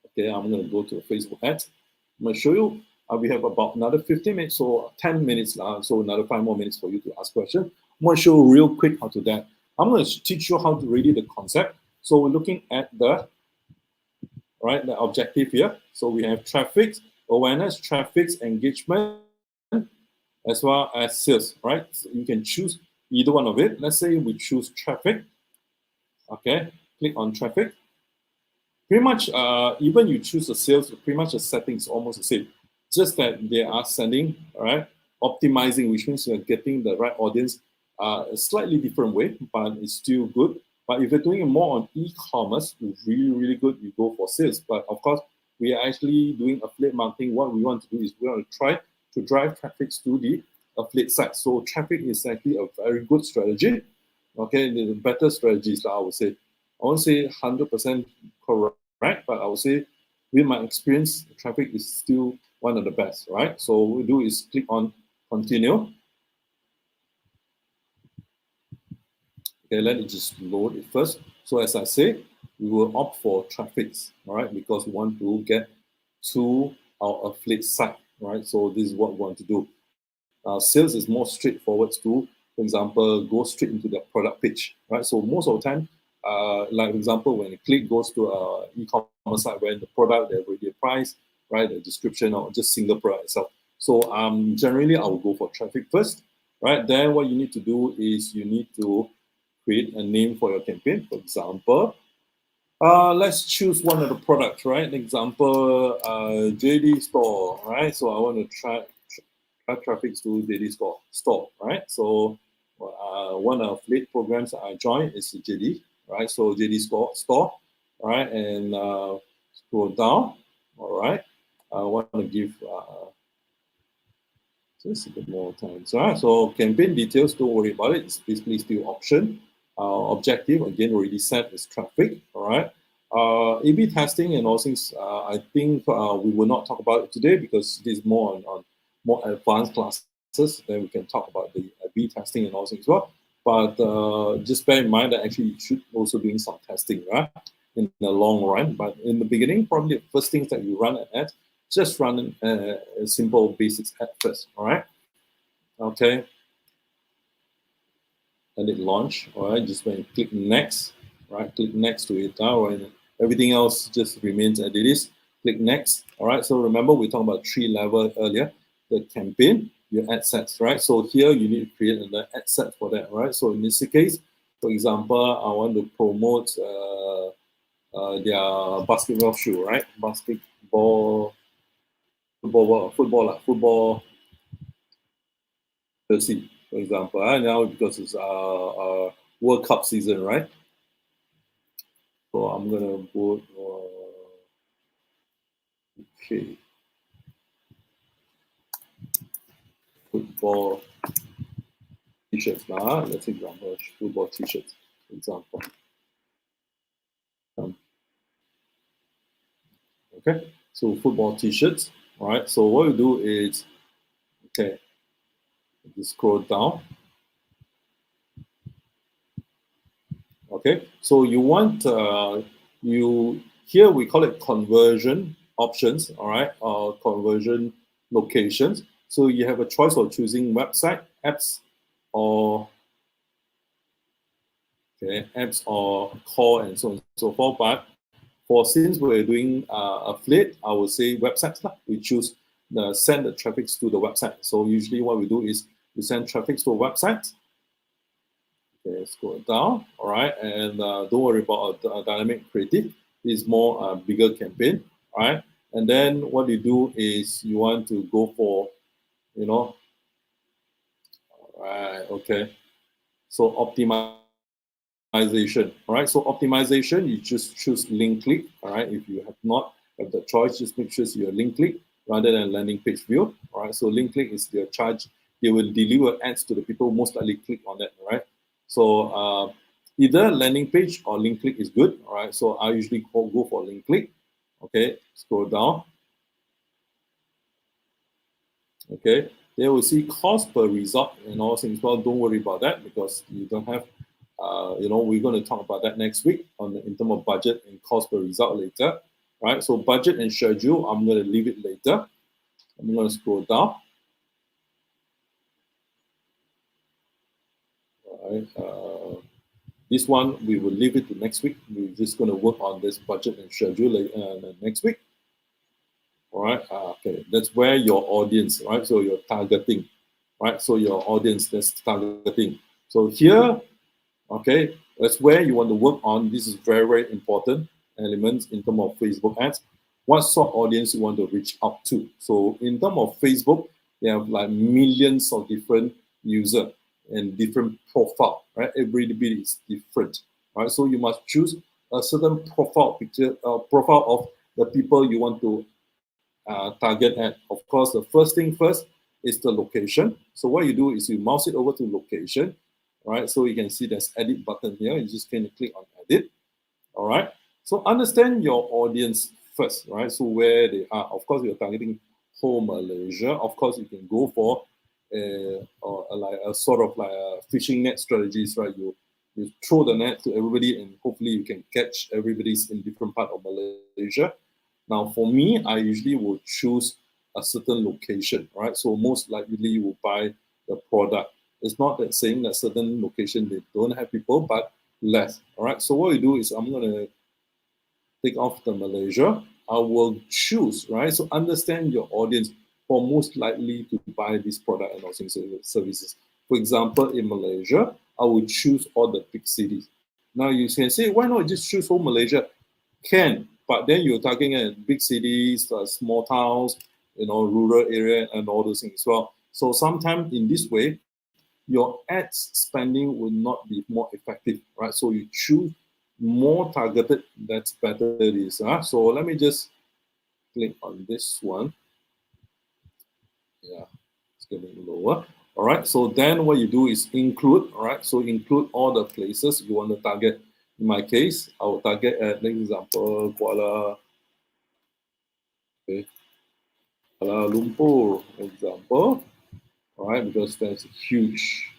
Okay, I'm going to go to Facebook ads. I'm going to show you. We have about another 15 minutes, so 10 minutes now. So another 5 more minutes for you to ask questions. I'm going to show you real quick how to do that. I'm going to teach you how to ready the concept. So we're looking at the objective here. So we have traffic, awareness, traffic, engagement, as well as sales, right? So you can choose either one of it. Let's say we choose traffic. Okay, click on traffic. Pretty much, even you choose the sales, pretty much the settings is almost the same. Just that they are sending, all right, optimizing, which means you're getting the right audience a slightly different way, but it's still good. But if you're doing it more on e-commerce, it's really, really good. You go for sales. But of course, we are actually doing affiliate marketing. What we want to do is we want to try to drive traffic to the affiliate site. So traffic is actually a very good strategy. Okay, the better strategies, I would say. I won't say 100% correct, but I would say with my experience, traffic is still one of the best, right? So what we do is click on continue. Okay, let it just load it first. So as I say, we will opt for traffic, all right, because we want to get to our affiliate site, right? So this is what we want to do. Sales is more straightforward to, for example, go straight into the product page, right? So most of the time, like for example, when a click goes to an e-commerce site where the product, they already price, right, the description or just single product itself. So generally, I will go for traffic first, right? Then what you need to do is you need to create a name for your campaign. For example, let's choose one of the products, right? Example, JD store, right? So I want to drive traffic to JD store, right? So one of affiliate programs that I joined is JD, right? So JD store, right? And scroll down, all right? I want to give just a bit more time. So campaign details, don't worry about it. It's basically still option. Objective, again, already set is traffic, all right? A/B testing and all things, I think we will not talk about it today because this is more on more advanced classes. Then we can talk about the A/B testing and all things as well. But just bear in mind that actually you should also doing some testing, right? In the long run. But in the beginning, probably the first things that you run an ad, just run a simple basics ad first, all right? Okay. And it launch, all right? Just when you click next, right? Click next to it now, and everything else just remains as it is. Click next, all right? So remember, we talked about 3 level earlier, the campaign, your ad sets, right? So here you need to create an ad set for that, right? So in this case, for example, I want to promote their basketball shoe, right? Football jersey, for example. Now because it's World Cup season, right? So I'm gonna put okay, football t-shirts now. Let's example football t-shirts, for example. Okay, so football t-shirts. All right. So what we do is okay, just scroll down. Okay, so you want here we call it conversion options, all right, or conversion locations. So you have a choice of choosing website, apps, or apps or call and so on and so forth. But for since we're doing affiliate, I would say websites lah. We choose send the traffic to the website. So usually what we do is we send traffic to a website. Okay, scroll down. All right, and don't worry about a dynamic creative. It's more bigger campaign. All right, and then what you do is you want to go for, you know, all right, okay. So optimization. All right, so optimization, you just choose link click. All right, if you have not have the choice, just make sure you're link click rather than landing page view. All right, so link click is their charge. They will deliver ads to the people most likely click on it. All right, so either landing page or link click is good. All right, so I usually go for link click. Okay, scroll down. Okay, they will see cost per result and all things. Well, don't worry about that because you don't have, we're going to talk about that next week in terms of budget and cost per result later. Right, so budget and schedule, I'm going to leave it later. I'm going to scroll down. All right, this one we will leave it to next week. We're just going to work on this budget and schedule next week. All right, okay, that's where your audience, right? So your targeting, right? So your audience, that's targeting. So here, okay, that's where you want to work on. This is very, very important elements in terms of Facebook ads. What sort of audience you want to reach out to? So in terms of Facebook, they have like millions of different users and different profile, right? Everybody is different, right? So you must choose a certain profile of the people you want to target at. Of course, the first thing first is the location. So what you do is you mouse it over to location, right? So you can see there's edit button here. You just can click on edit, all right? So understand your audience first, right? So where they are. Of course, you're targeting whole Malaysia. Of course, you can go for like a sort of like a fishing net strategies, right? You throw the net to everybody and hopefully you can catch everybody's in different part of Malaysia. Now, for me, I usually will choose a certain location, right? So most likely you will buy the product. It's not that saying that certain location they don't have people, but less. All right. So what we do is I'm gonna take off the Malaysia. I will choose, right? So understand your audience for most likely to buy this product and also services. For example, in Malaysia, I will choose all the big cities. Now you can say, why not just choose whole Malaysia? Can, but then you're targeting at big cities, small towns, rural area, and all those things as well. So sometimes in this way, your ads spending will not be more effective, right? So you choose more targeted. That's better. It is. So let me just click on this one. Yeah, it's getting lower. All right. So then what you do is include. All right. So include all the places you want to target. In my case, I will target at, for example, okay, Kuala Lumpur, for example. All right, because there's a huge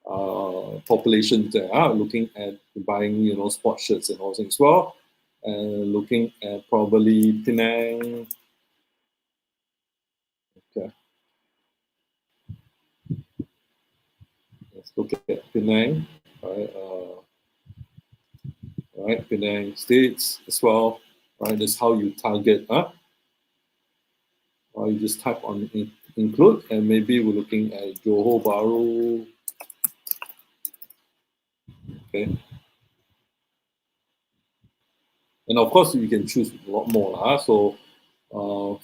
population there looking at buying, sports shirts and all things as well, and looking at probably Penang. Okay, let's look at Penang. All right, Penang states as well. Right, that's how you target. Or you just type on include, and maybe we're looking at Johor Bahru. Okay, and of course you can choose a lot more. So for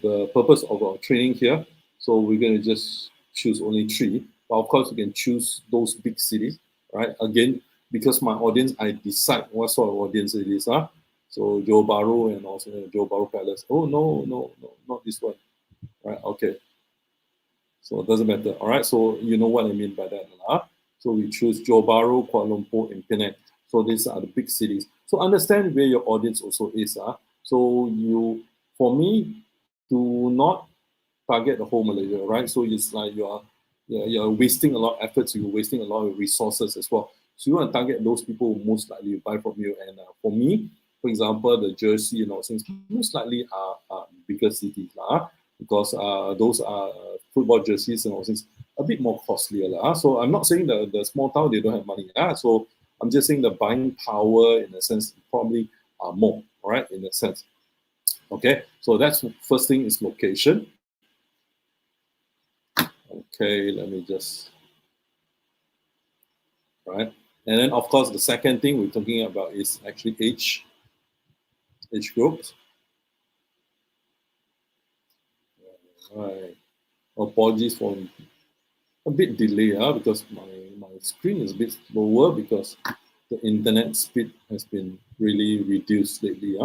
the purpose of our training here, so we're going to just choose only 3. But of course, you can choose those big cities, right? Again, because my audience, I decide what sort of audience it is. So Johor Bahru and also Johor Bahru Palace. Oh, no, not this one. Right, okay. So it doesn't matter. All right, so you know what I mean by that. So we choose Johor Bahru, Kuala Lumpur, and Penang. So these are the big cities. So understand where your audience also is. So for me, do not target the whole Malaysia, right? So it's like you're wasting a lot of efforts, you're wasting a lot of resources as well. So you want to target those people who most likely will buy from you. And for me, for example, the jersey, since most likely are bigger cities, because those are football jerseys, since a bit more costlier. So I'm not saying the small town, they don't have money. So I'm just saying the buying power, in a sense, probably more, all right, in a sense. Okay, so that's first thing is location. Okay, let me just, right. And then, of course, the second thing we're talking about is actually age groups. Right. Apologies for a bit delay, because my screen is a bit slower because the internet speed has been really reduced lately,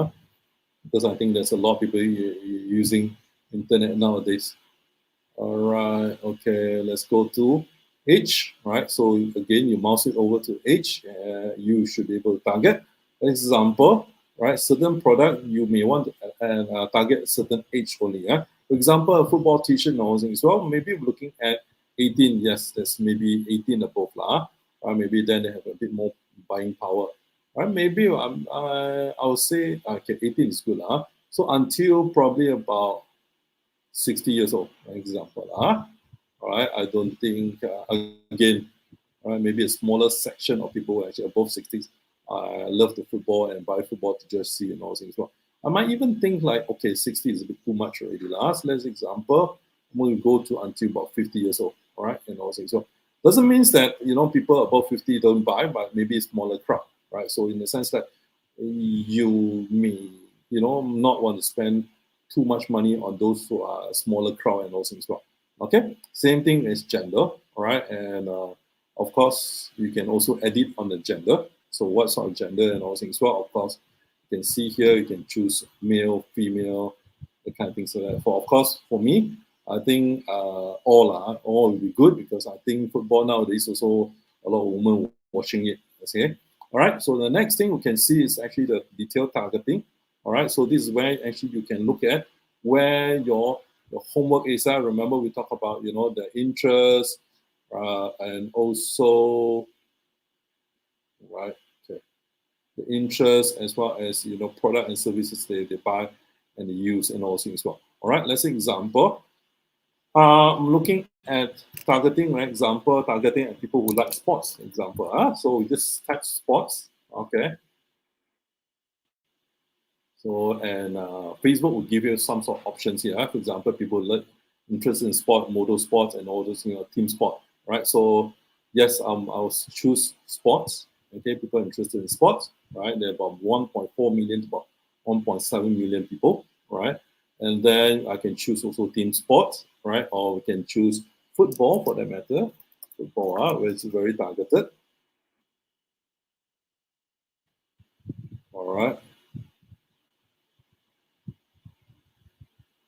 because I think there's a lot of people using internet nowadays. All right, okay, let's go to H, right? So again, you mouse it over to H, you should be able to target. Example, right? Certain product you may want to target certain age only. For example, a football t-shirt as well, maybe we're looking at 18, yes, that's maybe 18 above. Or maybe then they have a bit more buying power. Right? Maybe I would say, okay, 18 is good. So until probably about 60 years old, for example. All right, I don't think, again, maybe a smaller section of people who are actually above 60s love the football and buy football jersey and all things. Well, I might even think like, okay, 60 is a bit too much already. Let's example, I'm going to go to until about 50 years old, all right, and all things. So doesn't mean that, people above 50 don't buy, but maybe a smaller crowd, right? So in the sense that you may, not want to spend too much money on those who are a smaller crowd and all things. Well, okay, same thing as gender, all right, and of course, you can also edit on the gender. So what sort of gender and all things. Well, of course, you can see here, you can choose male, female, the kind of things. So that of course, for me, I think all will be good, because I think football nowadays also a lot of women watching it. Okay, all right. So the next thing we can see is actually the detailed targeting. All right. So this is where actually you can look at where your homework is. Remember we talked about the interest, and also, right, okay, the interest, as well as product and services they buy and they use and all things as well. All right, let's say example. I'm looking at targeting, right? Example, targeting at people who like sports. Example, so we just type sports. Okay. So and Facebook will give you some sort of options here. For example, people like interested in sport, motor sports, and all those team sport, right? So yes, I'll choose sports. Okay, people interested in sports, right? There are about 1.4 million to about 1.7 million people, right? And then I can choose also team sports, right? Or we can choose football for that matter. Football, where it's very targeted. All right.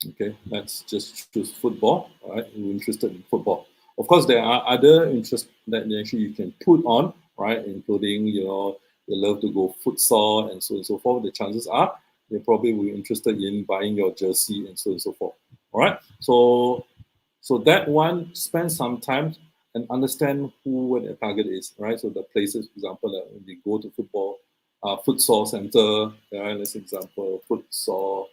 Okay, let's just choose football. All right, we're interested in football. Of course, there are other interests that actually you can put on, right? Including, they love to go futsal and so on and so forth. The chances are they probably will be interested in buying your jersey and so on and so forth. All right. So that one, spend some time and understand who the target is, right? So the places, for example, that when they go to football, futsal center, right? Let's example, futsal.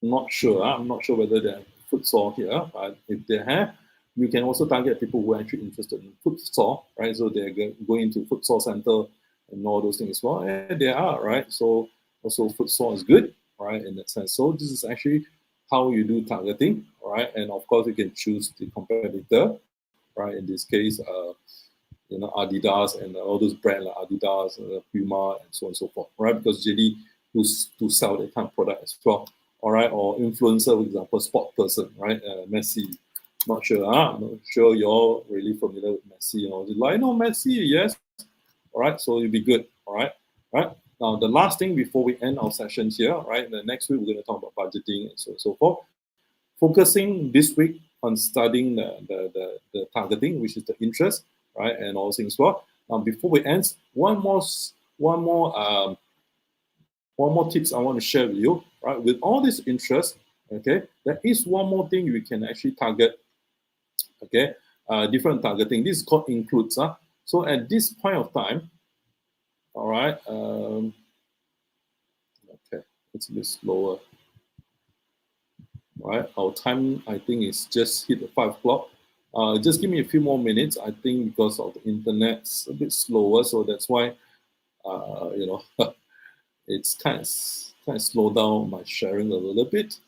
Not sure. I'm not sure whether they have futsal here, but if they have, you can also target people who are actually interested in futsal, right? So they're going to futsal center and all those things. Well, they are, right? So also futsal is good, right? In that sense. So this is actually how you do targeting, right? And of course, you can choose the competitor, right? In this case, Adidas and all those brands like Adidas, Puma, and so on and so forth, right? Because JD to sell that kind of product as well, all right? Or influencer, for example, sport person, right? Messi, not sure, I'm not sure you're really familiar with Messi and all this. Like, no, Messi, yes, all right? So you'll be good, all right? All right? Now, the last thing before we end our sessions here, right? The next week, we're going to talk about budgeting and so on and so forth. Focusing this week on studying the targeting, which is the interest, right, and all things well. Now, before we end, one more tips I want to share with you, right? With all this interest, okay, there is one more thing you can actually target, okay, different targeting. This is called includes. So at this point of time, all right, okay, it's a bit slower. All right, our time I think is just hit the 5 o'clock. Just give me a few more minutes. I think because of the internet's a bit slower, so that's why you know it's kind of slow down my sharing a little bit,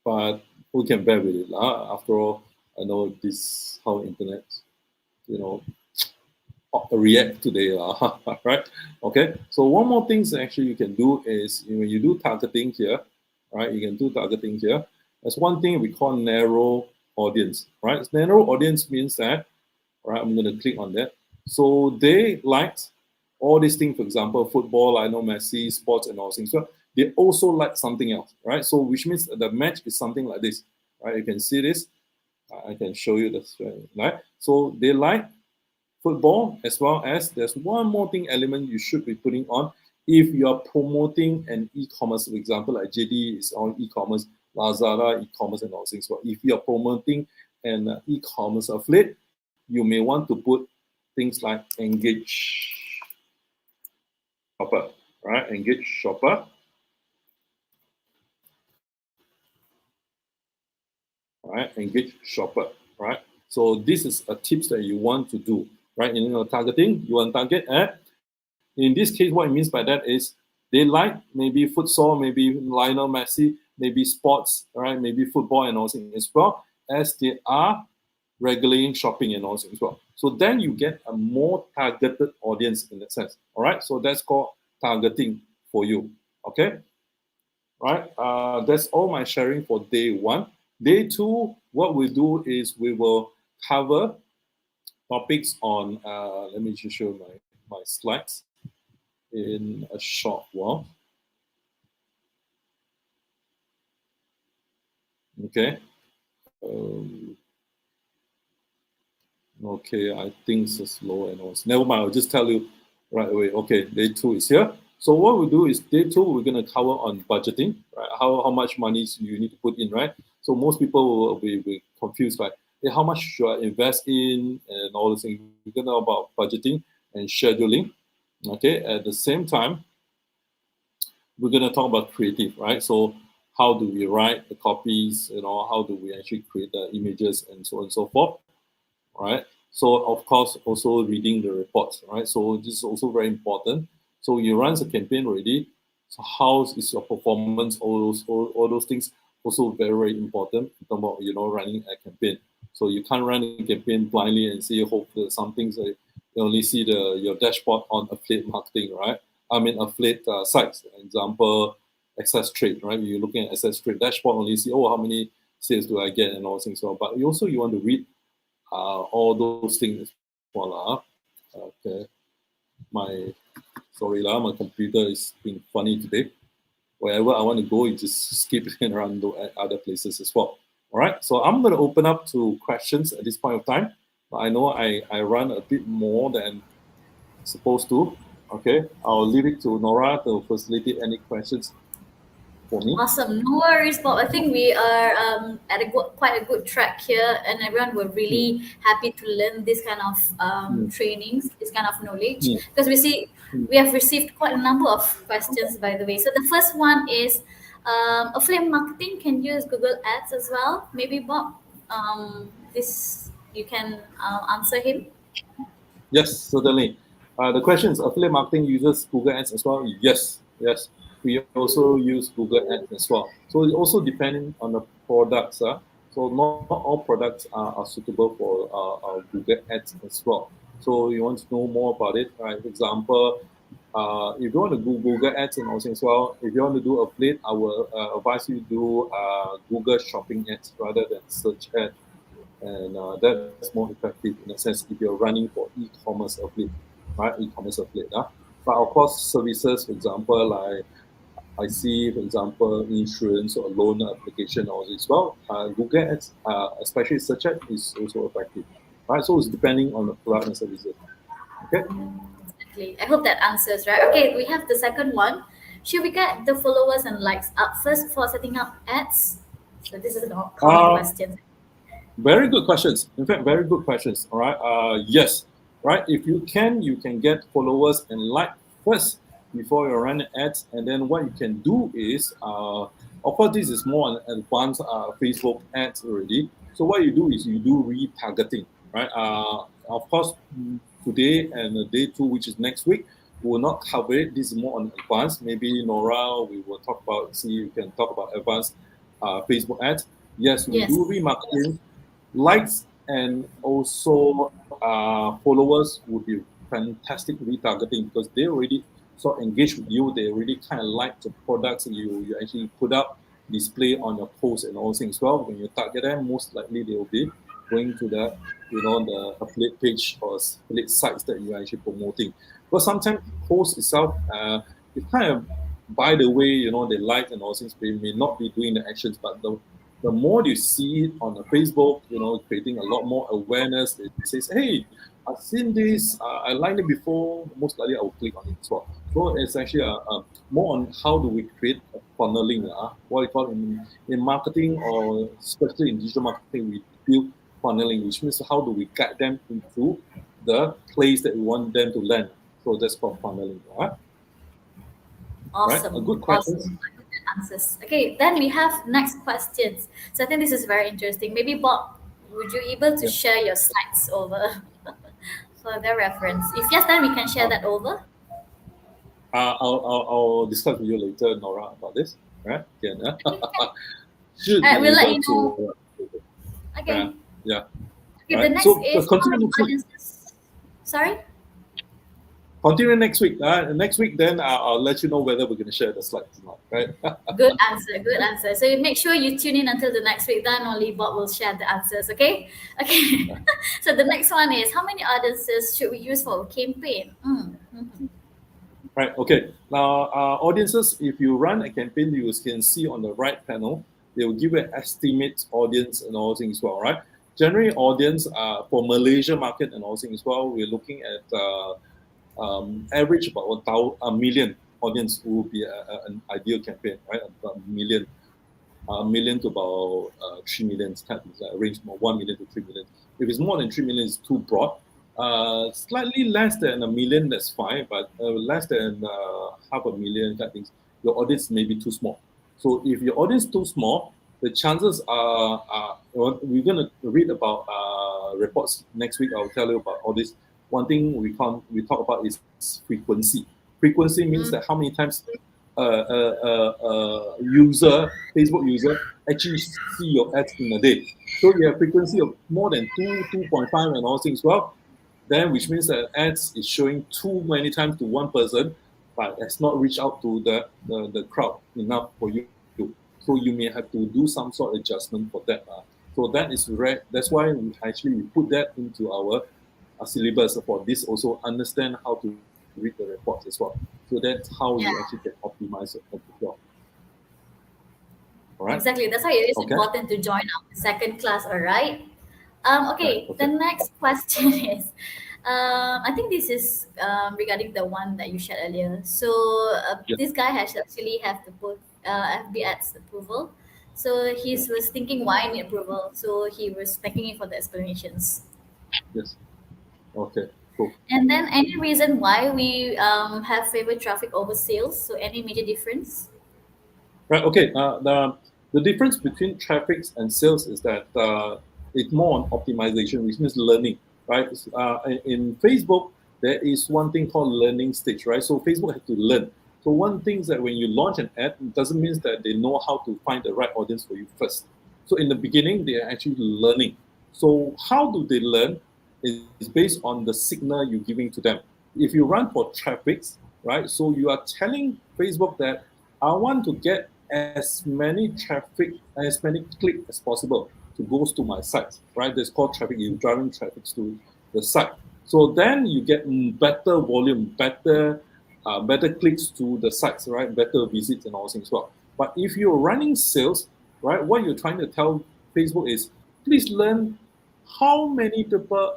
but we can bear with it. After all, I know this how internet you know react today, right? Okay. So one more thing actually you can do is when you do targeting here, right? You can do targeting here. There's one thing we call narrow audience, right? Narrow audience means that, right? I'm going to click on that. So they liked all these things, for example, football, I know Messi, sports, and all things. So they also like something else, right? So which means the match is something like this, right? You can see this. I can show you this, right? So they like football, as well as there's one more thing element you should be putting on if you're promoting an e-commerce, for example, like JD is on e-commerce, Lazada e-commerce and all things. So if you're promoting an e-commerce affiliate, you may want to put things like engage shopper, right? Engage shopper, right? Engage shopper, right? So this is a tips that you want to do, right? In your targeting, you want to target at. In this case, what it means by that is they like maybe futsal, maybe Lionel Messi, maybe sports, right? Maybe football and all things as well as they are regularly shopping and all things as well. So then you get a more targeted audience in that sense. All right. So that's called targeting for you. Okay. Right. That's all my sharing for day one. Day two, what we do is we will cover topics on. Let me just show my slides in a short while. Okay. Um, okay, I think it's slow and all. Never mind, I'll just tell you right away. Okay, day two is here. So what we do is day two, we're going to cover on budgeting, right? How much money you need to put in, right? So most people will be confused, like, hey, how much should I invest in and all these things. We're going to know about budgeting and scheduling. Okay, at the same time, we're going to talk about creative, right? So how do we write the copies, how do we actually create the images and so on and so forth, right? So of course, also reading the reports, right? So this is also very important. So you run a campaign already. So how is your performance? All those things also very, very important in terms of running a campaign. So you can't run a campaign blindly and say hope that some things you only see your dashboard on affiliate marketing, right? I mean affiliate sites. For example, ACCESSTRADE, right? You're looking at ACCESSTRADE dashboard, only see how many sales do I get and all things. So, but you want to read all those things as well. Okay, my my computer is being funny today. Wherever I want to go, it just skip and run to other places as well. All right, so I'm going to open up to questions at this point of time. I know I run a bit more than supposed to. Okay, I'll leave it to Nora to facilitate any questions for me. Awesome. No worries, Bob. I think we are at quite a good track here, and everyone were Hmm, really happy to learn this kind of hmm, trainings, this kind of knowledge, hmm, because we see hmm. we have received quite a number of questions, by the way. So the first one is affiliate marketing can use Google Ads as well. Maybe Bob, this you can answer him. Yes, certainly. The question is, affiliate marketing uses Google Ads as well? Yes, yes. We also use Google Ads as well. So it also depending on the products. So not all products are suitable for Google Ads as well. So you want to know more about it, right? For example, if you want to do Google Ads and also as well, if you want to do affiliate, I will advise you to do Google Shopping Ads rather than search ads, and that's more effective in a sense if you're running for e-commerce affiliate, right? E-commerce affiliate. But of course, services, for example, like I see, for example, insurance or loan application also as well. Google Ads, especially search ad, is also effective, right? So it's depending on the product and services. Okay. Exactly. I hope that answers, right? Okay, we have the second one. Should we get the followers and likes up first for setting up ads? So this is a common Uh, question. Very good questions. In fact, very good questions. All right. Yes. right? If you can get followers and like first before you run ads, and then what you can do is, of course, this is more on advanced Facebook ads already. So what you do is you do retargeting, right? Of course, today and day two, which is next week, we will not cover it. This is more on advanced. Maybe Nora, we will talk about. See, you can talk about advanced Facebook ads. Yes, we do Yes. remarketing. Likes and also followers would be fantastic retargeting because they already sort of engage with you. They already kind of like the products that you actually put up, display on your post and all things. Well, when you target them, most likely they will be going to the the affiliate page or affiliate sites that you're actually promoting. But sometimes post itself, it kind of by the way, they like and all things, they may not be doing the actions, but the more you see it on the Facebook, creating a lot more awareness. It says, hey, I've seen this, I liked it before, most likely I will click on it as well. So it's actually more on how do we create a funneling, what we call in marketing or especially in digital marketing, we build funneling, which means how do we guide them into the place that we want them to land. So that's called funneling, right? A Awesome. good question. Awesome. Answers. Okay, then we have next questions. So I think this is very interesting. Maybe Bob, would you able to Yeah. share your slides over for their reference? If yes, then we can share Uh, that over. I'll discuss with you later, Nora, about this. Right? Yeah. Okay, can. Should We'll be let able you know. to. Yeah. Okay. Yeah. Okay, the Right. next So is how continue many next week. audiences? Sorry? Continue next week. Next week, then I'll let you know whether we're going to share the slides or not. Right. Good answer, good answer. So you make sure you tune in until the next week, then only Bob will share the answers, okay? Okay. So the next one is how many audiences should we use for a campaign? Right. Okay. Now, audiences, if you run a campaign, you can see on the right panel, they will give an estimate audience and all things as well, right? Generally, audience for Malaysia market and all things as well, we're looking at average about a million audience would be an ideal campaign, right? About a million to about 3 million, kind of like range from 1 million to 3 million. If it's more than 3 million, it's too broad. Slightly less than a million, that's fine, but less than half a million kind of things, your audience may be too small. So if your audience is too small, the chances are we're going to read about reports next week. I'll tell you about all this. One thing we talk about is frequency. Frequency means that how many times user, Facebook user, actually see your ads in a day. So you have frequency of more than 2.5 and all things. Well, then which means that ads is showing too many times to one person, but has not reached out to the crowd enough for you. So you may have to do some sort of adjustment for that. So that is rare. That's why we put that into our syllabus for this. Also understand how to read the reports as well. So that's how Yeah, you actually can optimize it as well. All right. exactly. That's why it is Okay. important to join our second class, all right? Right. Okay, the Okay. next question is I think this is regarding the one that you shared earlier. So Yes. this guy has actually have to put FB ads approval. So he Yeah. was thinking why need approval. So he was thanking you for the explanations. Yes. Okay. Cool. And then any reason why we have favorite traffic over sales? So any major difference? Right. Okay. The difference between traffics and sales is that it's more on optimization, which means learning. Right. In Facebook, there is one thing called learning stage. Right. So Facebook has to learn. So one thing is that when you launch an ad, it doesn't mean that they know how to find the right audience for you first. So in the beginning, they are actually learning. So how do they learn? Is based on the signal you're giving to them. If you run for traffics, right? So you are telling Facebook that I want to get as many traffic, as many click as possible to goes to my site, right? That's called traffic. You're driving traffic to the site. So then you get better volume, better clicks to the sites, right? Better visits and all things as well. But if you're running sales, right, what you're trying to tell Facebook is, please learn how many people,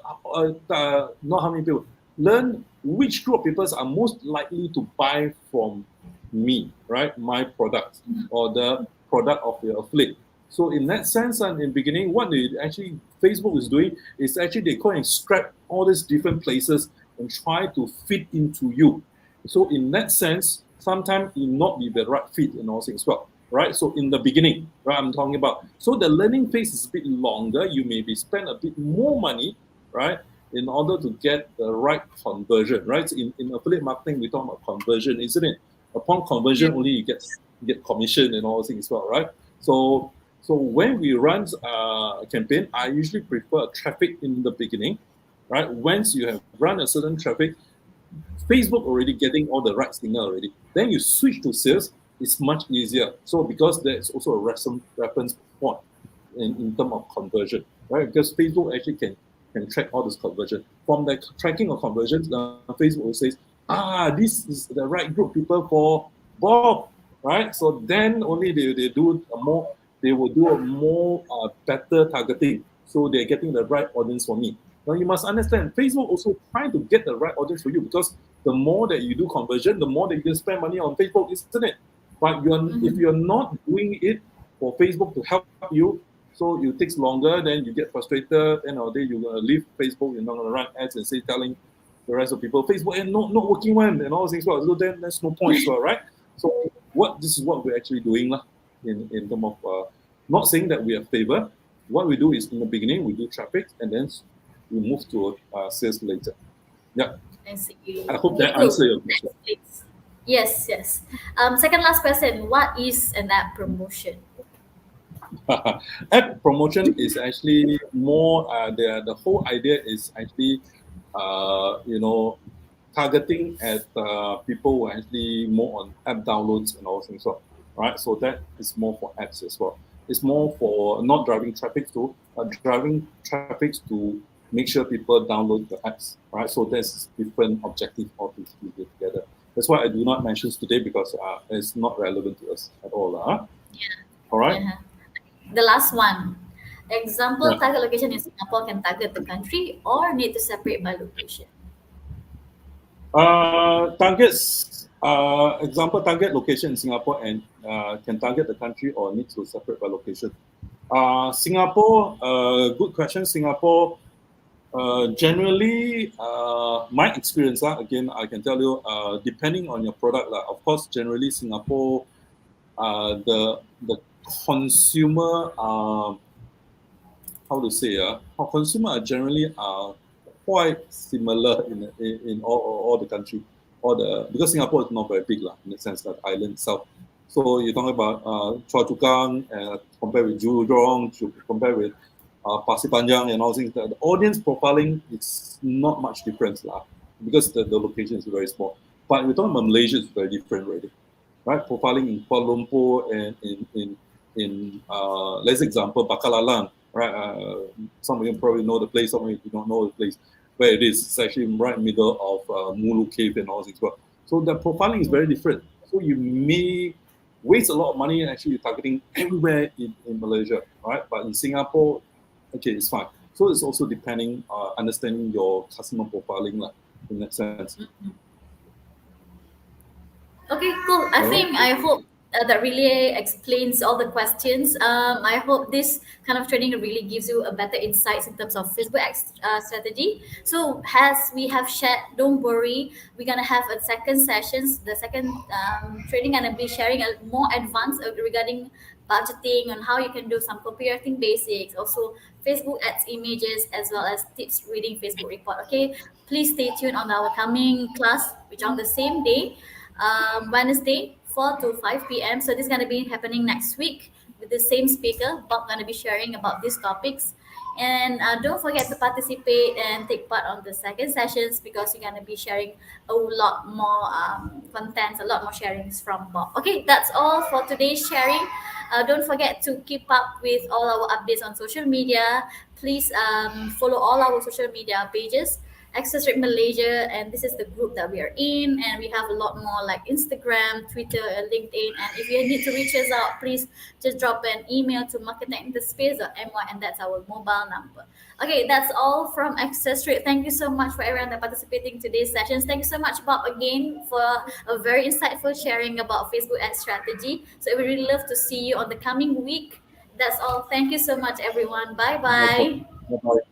not how many people, learn which group of people are most likely to buy from me, right? My product or the product of your affiliate. So in that sense, and in the beginning, what they actually Facebook is doing is actually they go and scrap all these different places and try to fit into you. So in that sense, sometimes it not be the right fit and all things well, right? So in the beginning, right, I'm talking about. So the learning phase is a bit longer. You maybe spend a bit more money, right, in order to get the right conversion, right? So in affiliate marketing, we talk about conversion, isn't it? Upon conversion, only you get commission and all things as well, right? So so when we run a campaign, I usually prefer traffic in the beginning, right? Once you have run a certain traffic, Facebook already getting all the right signal already. Then you switch to sales, it's much easier. So because there's also a reference point in terms of conversion, right? Because Facebook actually can track all this conversion. From the tracking of conversions, Facebook says, this is the right group people for Bob, right? So then only they will do a more better targeting. So they're getting the right audience for me. Now you must understand, Facebook also trying to get the right audience for you because the more that you do conversion, the more that you can spend money on Facebook, isn't it? But if you're not doing it for Facebook to help you, so it takes longer, then you get frustrated, end of the day you're gonna leave Facebook, you're not gonna run ads and say telling the rest of people, Facebook and not working one and all those things. Well, so then there's no point, so right? So this is what we're actually doing in terms of not saying that we have favor. What we do is in the beginning we do traffic and then we move to sales later. Yeah. I see. I hope Okay, that cool. answers your Next, question. please. Yes, yes. Second last question. What is an app promotion? App promotion is actually more the whole idea is actually you know targeting at people who are actually more on app downloads and all things so right, so that is more for apps as well. It's more for not driving traffic to driving traffic to make sure people download the apps, right? So there's different objective of this together. That's why I do not mention today because it's not relevant to us at all, all right. Yeah. The last one. Example, Yeah. target location in Singapore can target the country or need to separate by location. Targets, example, target location in Singapore and can target the country or need to separate by location. Singapore, good question. Singapore, generally, my experience, again, I can tell you, depending on your product, of course, generally Singapore, the consumer, how to say, how consumer are generally quite similar in all the country, because Singapore is not very big in the sense that island itself. So you talk about Chua Chu Kang, compared with Jurong, compared with Pasir Panjang and all things. The audience profiling is not much difference because the location is very small. But we talk about Malaysia, it's very different already, right? Profiling in Kuala Lumpur and in let's example Bakalang, right? Some of you probably know the place, some of you do not know the place where it is. It's actually right in the middle of Mulu Cave and all things. So the profiling is very different. So you may waste a lot of money actually targeting everywhere in Malaysia, right? But in Singapore, okay, it's fine. So it's also depending, understanding your customer profiling in that sense. Okay, cool. I hope that really explains all the questions. I hope this kind of training really gives you a better insights in terms of Facebook strategy. So as we have shared, don't worry, we're gonna have a second sessions. The second training gonna be sharing a more advanced regarding budgeting on how you can do some copywriting basics, also Facebook ads images, as well as tips reading Facebook report. Okay, please stay tuned on our coming class, which on the same day, Wednesday, 4 to 5 p.m. So this is going to be happening next week with the same speaker. Bob going to be sharing about these topics. And don't forget to participate and take part on the second sessions because you're going to be sharing a lot more contents, a lot more sharings from Bob. Okay, that's all for today's sharing. Don't forget to keep up with all our updates on social media. Please follow all our social media pages, ACCESSTRADE Malaysia, and this is the group that we are in. And we have a lot more like Instagram, Twitter, and LinkedIn. And if you need to reach us out, please just drop an email to marketinginthespace.my, and that's our mobile number. Okay, that's all from ACCESSTRADE. Thank you so much for everyone that participating in today's sessions. Thank you so much, Bob, again for a very insightful sharing about Facebook ad strategy. So we really love to see you on the coming week. That's all. Thank you so much, everyone. Bye No, bye. Bye bye.